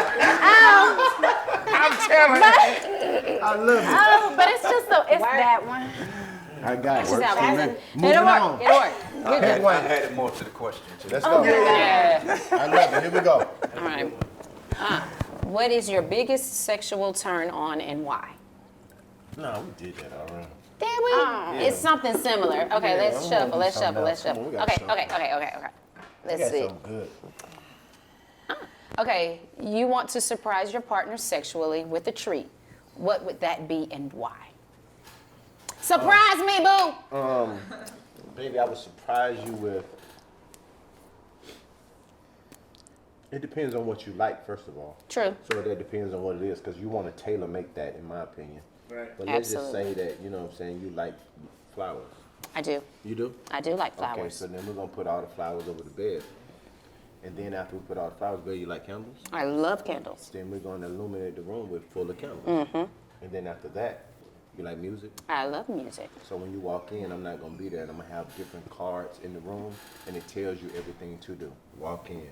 I love it. Oh, but it's just it's that one. I got it. It'll Moving work. on. It'll work. I added more to the question. Too. Let's go. Yeah. I love it. Here we go. All right. What is your biggest sexual turn on and why? No, we did that already. Did we? It's something similar. Okay, Yeah, let's I'm shuffle. gonna Let's do something shuffle. Let's else. Come shuffle. on, we got Okay. something. Let's That's see. so good. Okay, you want to surprise your partner sexually with a treat. What would that be and why? Surprise me, boo! Baby, I would surprise you with. It depends on what you like, first of all. True. So that depends on what it is, because you want to tailor make that, in my opinion. Right. But let's just Absolutely. say that, you know what I'm saying, you like flowers. I do. You do? I do like Okay, flowers. so then we're going to put all the flowers over the bed. And then after we put all the flowers, baby, you like candles? I love candles. Then we're going to illuminate the room with full of candles. Mm-hmm. And then after that, you like music? I love music. So when you walk in, I'm not gonna be there, and I'm gonna have different cards in the room, and it tells you everything to do. Walk in,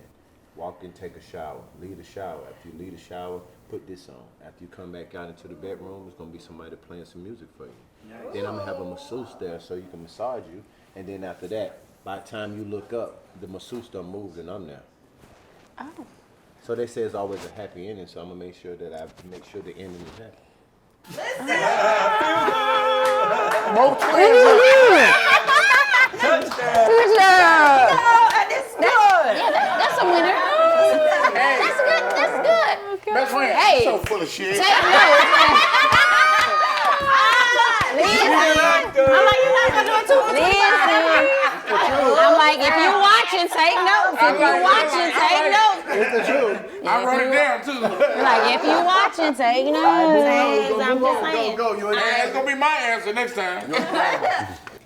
take a shower, leave the shower. After you leave the shower, put this on. After you come back out into the bedroom, it's gonna be somebody playing some music for you. Nice. Then I'm gonna have a masseuse there so you can massage you, and then after that, by the time you look up, the masseuse done moved and I'm there. Oh. So they say it's always a happy ending, so I'm gonna make sure that the ending is happy. Both twins. Good job. That's a winner. That's good. That's good. Best friend. Hey. So full of shit. Take notes. Listen. I'm like, you're not gonna do it too much. Listen. I'm like, if you're watching, take notes. If you're watching, take notes. It's the truth. I wrote it down too. Like, if you're watching, take notes. I'm just saying. Go. You in It's gonna be my answer next time.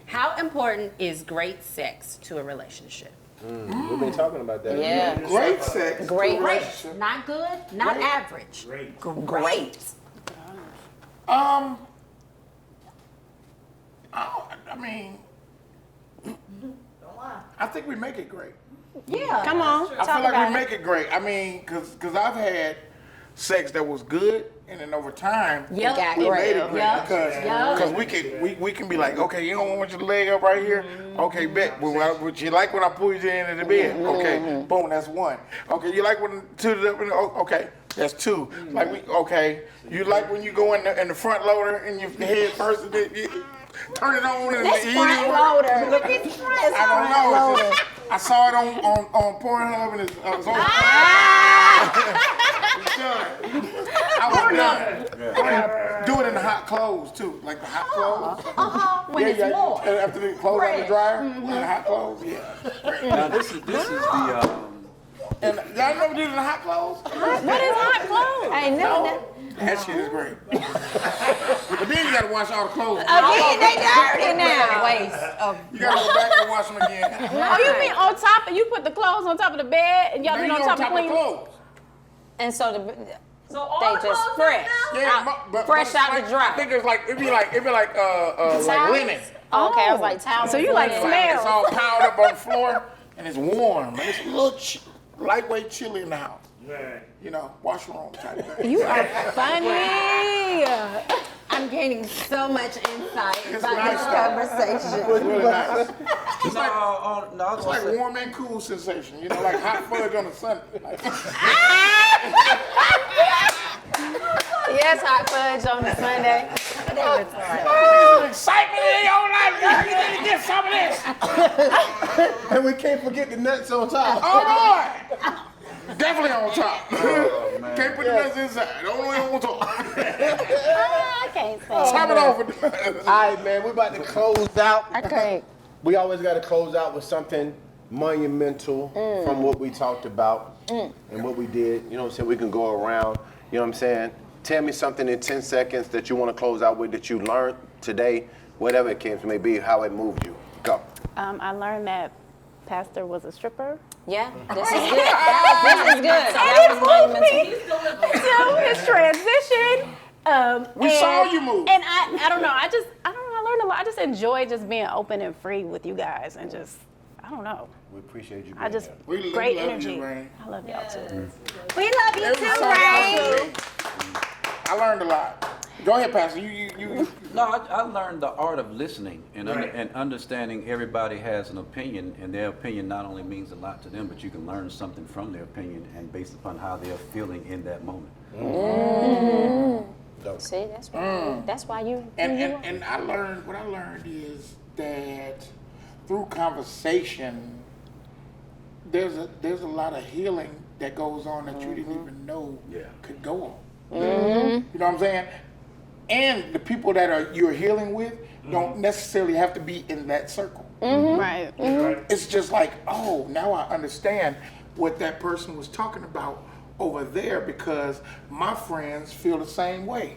How important is great sex to a relationship? We've been talking about that. Yeah. Great sex. Great. Great, not good, not average. Great. Great. I mean, I think we make it great. Yeah. Come on. I Talk feel like about we it. make it great. I mean, cause I've had sex that was good, and then over time, Yep. Got we great. made it great Yep. because we can be like, okay, you don't want your leg up right here, okay, bet. But you like when I pull you into the bed, okay, boom, that's one. Okay, you like when okay, that's two. Like okay, you like when you go in the front loader and your head first, and then you turn it on and This front loader. I don't know. It's just- I saw it on Pornhub and it's on. I was done. Do it in the the hot clothes too, like the hot clothes. When it's warm. After the clothes out the dryer, the hot clothes, Now this is the And y'all never did it in the hot clothes? What is hot clothes? I ain't never done. That shit is great. But then you gotta wash all the clothes. Again, they dirty now. Waste of. You gotta go back and wash them again. Oh, you mean on top? You put the clothes on top of the bed, and y'all Now been you on on top top of of clean. clothes. And so So all they the just clothes fresh. now? Yeah, but fresh it's out the like, dryer. I think it's like it'd be like linen. Okay, I was like towels. So you like linen. smell. It's all piled up on the floor and it's warm and it's a little lightweight chilly in the house. Right. You know, washroom type thing. You are funny. I'm gaining so much insight It's by nice this though. conversation. It's really nice. It's like no, it's like warm and cool sensation. You know, like hot fudge on the sun. Like, Yes, hot fudge on a Sunday. excitement in your life, girl. You need to get some of this. And we can't forget the nuts on top. Oh boy. Definitely on top. Can't put the nuts inside. Only on top. I can't say. Top it off. All right, man, we're about to close out. Okay. We always got to close out with something monumental from what we talked about and what we did. You know what I'm saying? We can go around. You know what I'm saying? Tell me something in 10 seconds that you want to close out with that you learned today, whatever it came to may be, how it moved you. Go. I learned that Pastor was a stripper. Yeah, this is good. This is good. That was monumental. To his transition. We saw you move. And I don't know. I learned a lot. I just enjoy just being open and free with you guys and just, I don't know. We appreciate you being I just, here. We great love you, energy. Rain. I love y'all too. We love you Every too, song I Ray. heard, I learned a lot. Go ahead, Pastor. You. No, I learned the art of listening and understanding everybody has an opinion, and their opinion not only means a lot to them, but you can learn something from their opinion and based upon how they're feeling in that moment. See, that's why you. And I learned, what I learned is that through conversation, there's a lot of healing that goes on that you didn't even know could go on. You know what I'm saying? And the people that you're healing with don't necessarily have to be in that circle. Right. It's just like, oh, now I understand what that person was talking about over there because my friends feel the same way.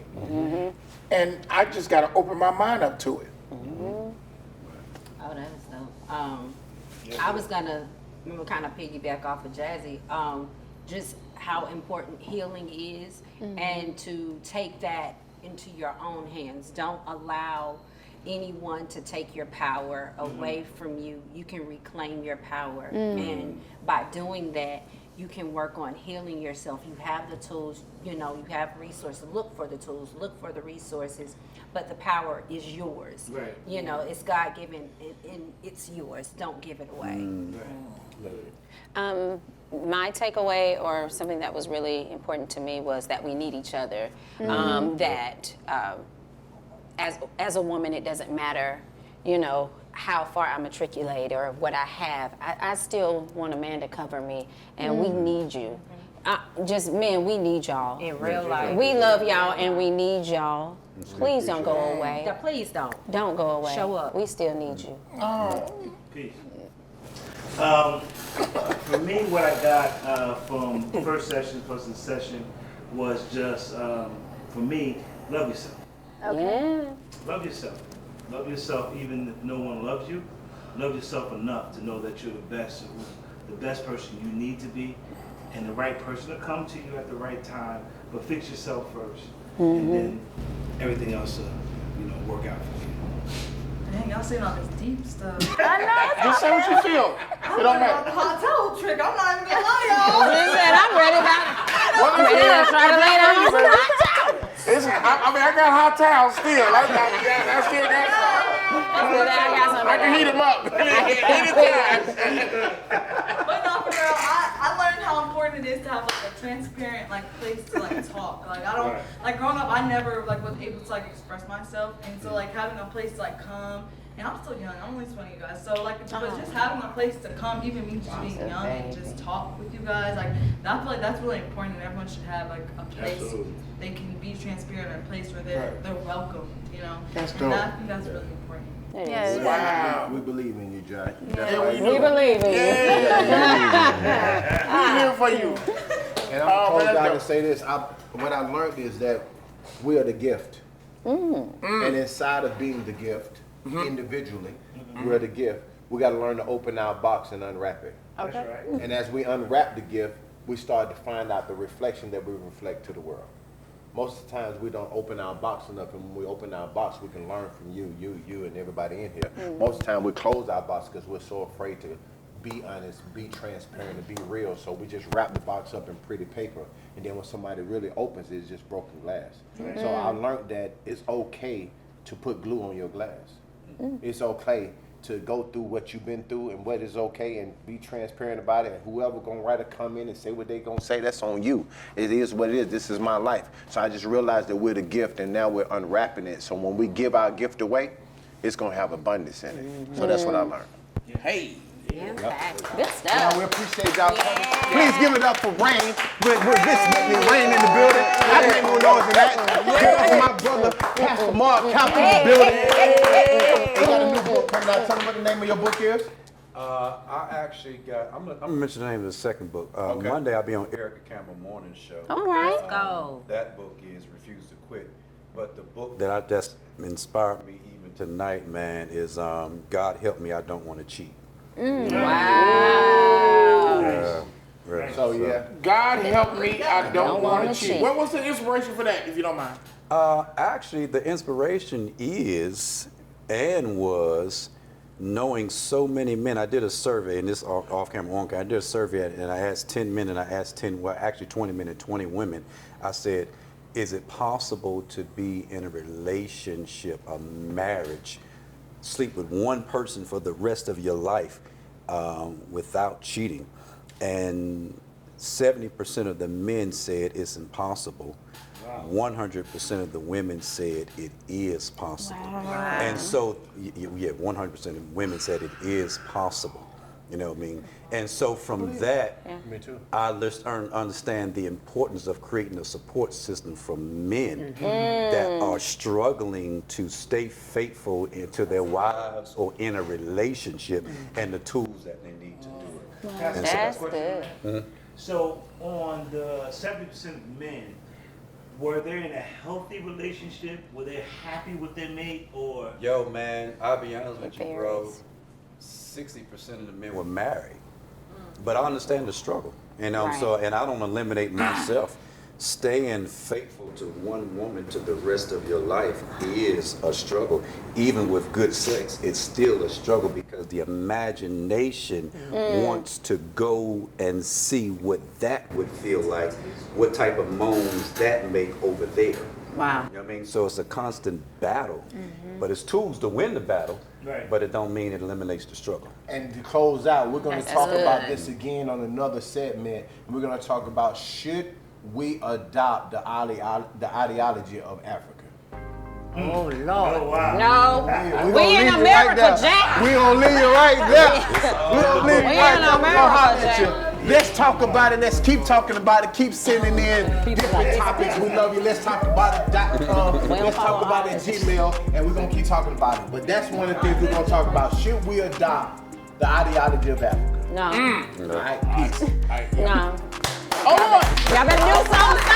And I just got to open my mind up to it. Oh, that was dope. I was gonna kind of piggyback off of Jazze, just how important healing is, and to take that into your own hands. Don't allow anyone to take your power away from you. You can reclaim your power, and by doing that, you can work on healing yourself. You have the tools, you have resources. Look for the tools, look for the resources, but the power is yours. Right. It's God-given and it's yours. Don't give it away. My takeaway, or something that was really important to me, was that we need each other. That as a woman, it doesn't matter, how far I matriculate or what I have. I still want a man to cover me, and we need you. Just men, we need y'all. In real life. We love y'all, and we need y'all. Please don't go away. Yeah, please don't. Don't go away. Show up. We still need you. Peace. For me, what I got from the first session plus the session was just, for me, love yourself. Yeah. Love yourself. Love yourself even if no one loves you. Love yourself enough to know that you're the best person you need to be, and the right person to come to you at the right time. But fix yourself first, and then everything else will, work out for you. Dang, y'all saying all this deep stuff. Just say what you feel. It don't The matter. hot towel trick, I'm not even gonna lie, y'all. I'm ready to try to lay down some hot towels. I got hot towels still. I still got some. I can heat them up anytime. But no, for real, I learned how important it is to have a transparent place to talk. I don't growing up, I never was able to express myself, and so having a place to come And I'm still young. I'm only 20, you guys. So like, but just having a place to come, even me just being young, and just talk with you guys, like, I feel like that's really important. And everyone should have like a place they can be transparent, and a place where they're welcome. You know. That's and dope. I think that's really important. Yes. Wow. We believe in you, Jay. Yeah, we believe in you. We're here for you. And I'm Oh, going man, to that's say this. What I learned is that we are the gift. And inside of being the gift, individually, we're the gift. We got to learn to open our box and unwrap it. Okay. And as we unwrap the gift, we start to find out the reflection that we reflect to the world. Most of the times we don't open our box enough, and when we open our box, we can learn from you, and everybody in here. Most of the time we close our box because we're so afraid to be honest, be transparent, and be real. So we just wrap the box up in pretty paper, and then when somebody really opens it, it's just broken glass. So I learned that it's okay to put glue on your glass. It's okay to go through what you've been through and what is okay, and be transparent about it. And whoever gonna write a comment and say what they gonna say, that's on you. It is what it is. This is my life. So I just realized that we're the gift, and now we're unwrapping it. So when we give our gift away, it's gonna have abundance in it. So that's what I learned. Hey. Good Now stuff. we appreciate y'all coming. Please give it up for Rain. With Miss Whitney Reign in the building. I didn't even know it was that. Give it up for my brother, Pastor Mark Calvin in the building. You got a new book coming out. Tell me what the name of your book is. I actually got, I'm gonna mention the name of the second book. Monday I'll be on Erica Campbell Morning Show. All right. Let's go. That book is Refuse to Quit. But the book that just inspired me even tonight, man, is God Help Me, I Don't Want to Cheat. Wow. So yeah. God help me, I don't want to cheat. What was the inspiration for that, if you don't mind? Actually, the inspiration is and was knowing so many men. I did a survey, and this off camera, on camera. I did a survey, and I asked 10 men, and I asked 20 men and 20 women. I said, is it possible to be in a relationship, a marriage, sleep with one person for the rest of your life without cheating? And 70% of the men said it's impossible. 100% of the women said it is possible. Wow. And so, 100% of women said it is possible. You know what I mean? And so from that, Me too. I understand the importance of creating a support system for men that are struggling to stay faithful to their wives or in a relationship, and the tools that they need to do it. Pastor, That's question. good. So on the 70% of men, were they in a healthy relationship? Were they happy with their mate, or? Yo, man, I'll be honest with you, bro. varies. 60% of the men were married, but I understand the struggle, you know. Right. So, and I don't eliminate myself. Staying faithful to one woman to the rest of your life is a struggle. Even with good sex, it's still a struggle because the imagination wants to go and see what that would feel like, what type of moans that make over there. Wow. You know what I mean? So it's a constant battle, but it's tools to win the battle, Right. but it don't mean it eliminates the struggle. And to close out, we're going to That's talk about good. this again on another segment. We're going to talk about, should we adopt the ideology of Africa? Oh, Lord. Oh, wow. No. We We gonna in leave you America, right there. Jack. We gonna leave you right there. We gonna leave you We right in there. We gonna holler America, at you. Let's talk about it. Let's keep talking about it. Keep sending in different topics. We love you. Let's talk about it.com. Let's talk about it Gmail, and we're gonna keep talking about it. But that's one of the things we're gonna talk about. Should we adopt the ideology of Africa? No. All right, peace. No. Hold on. Y'all better do something.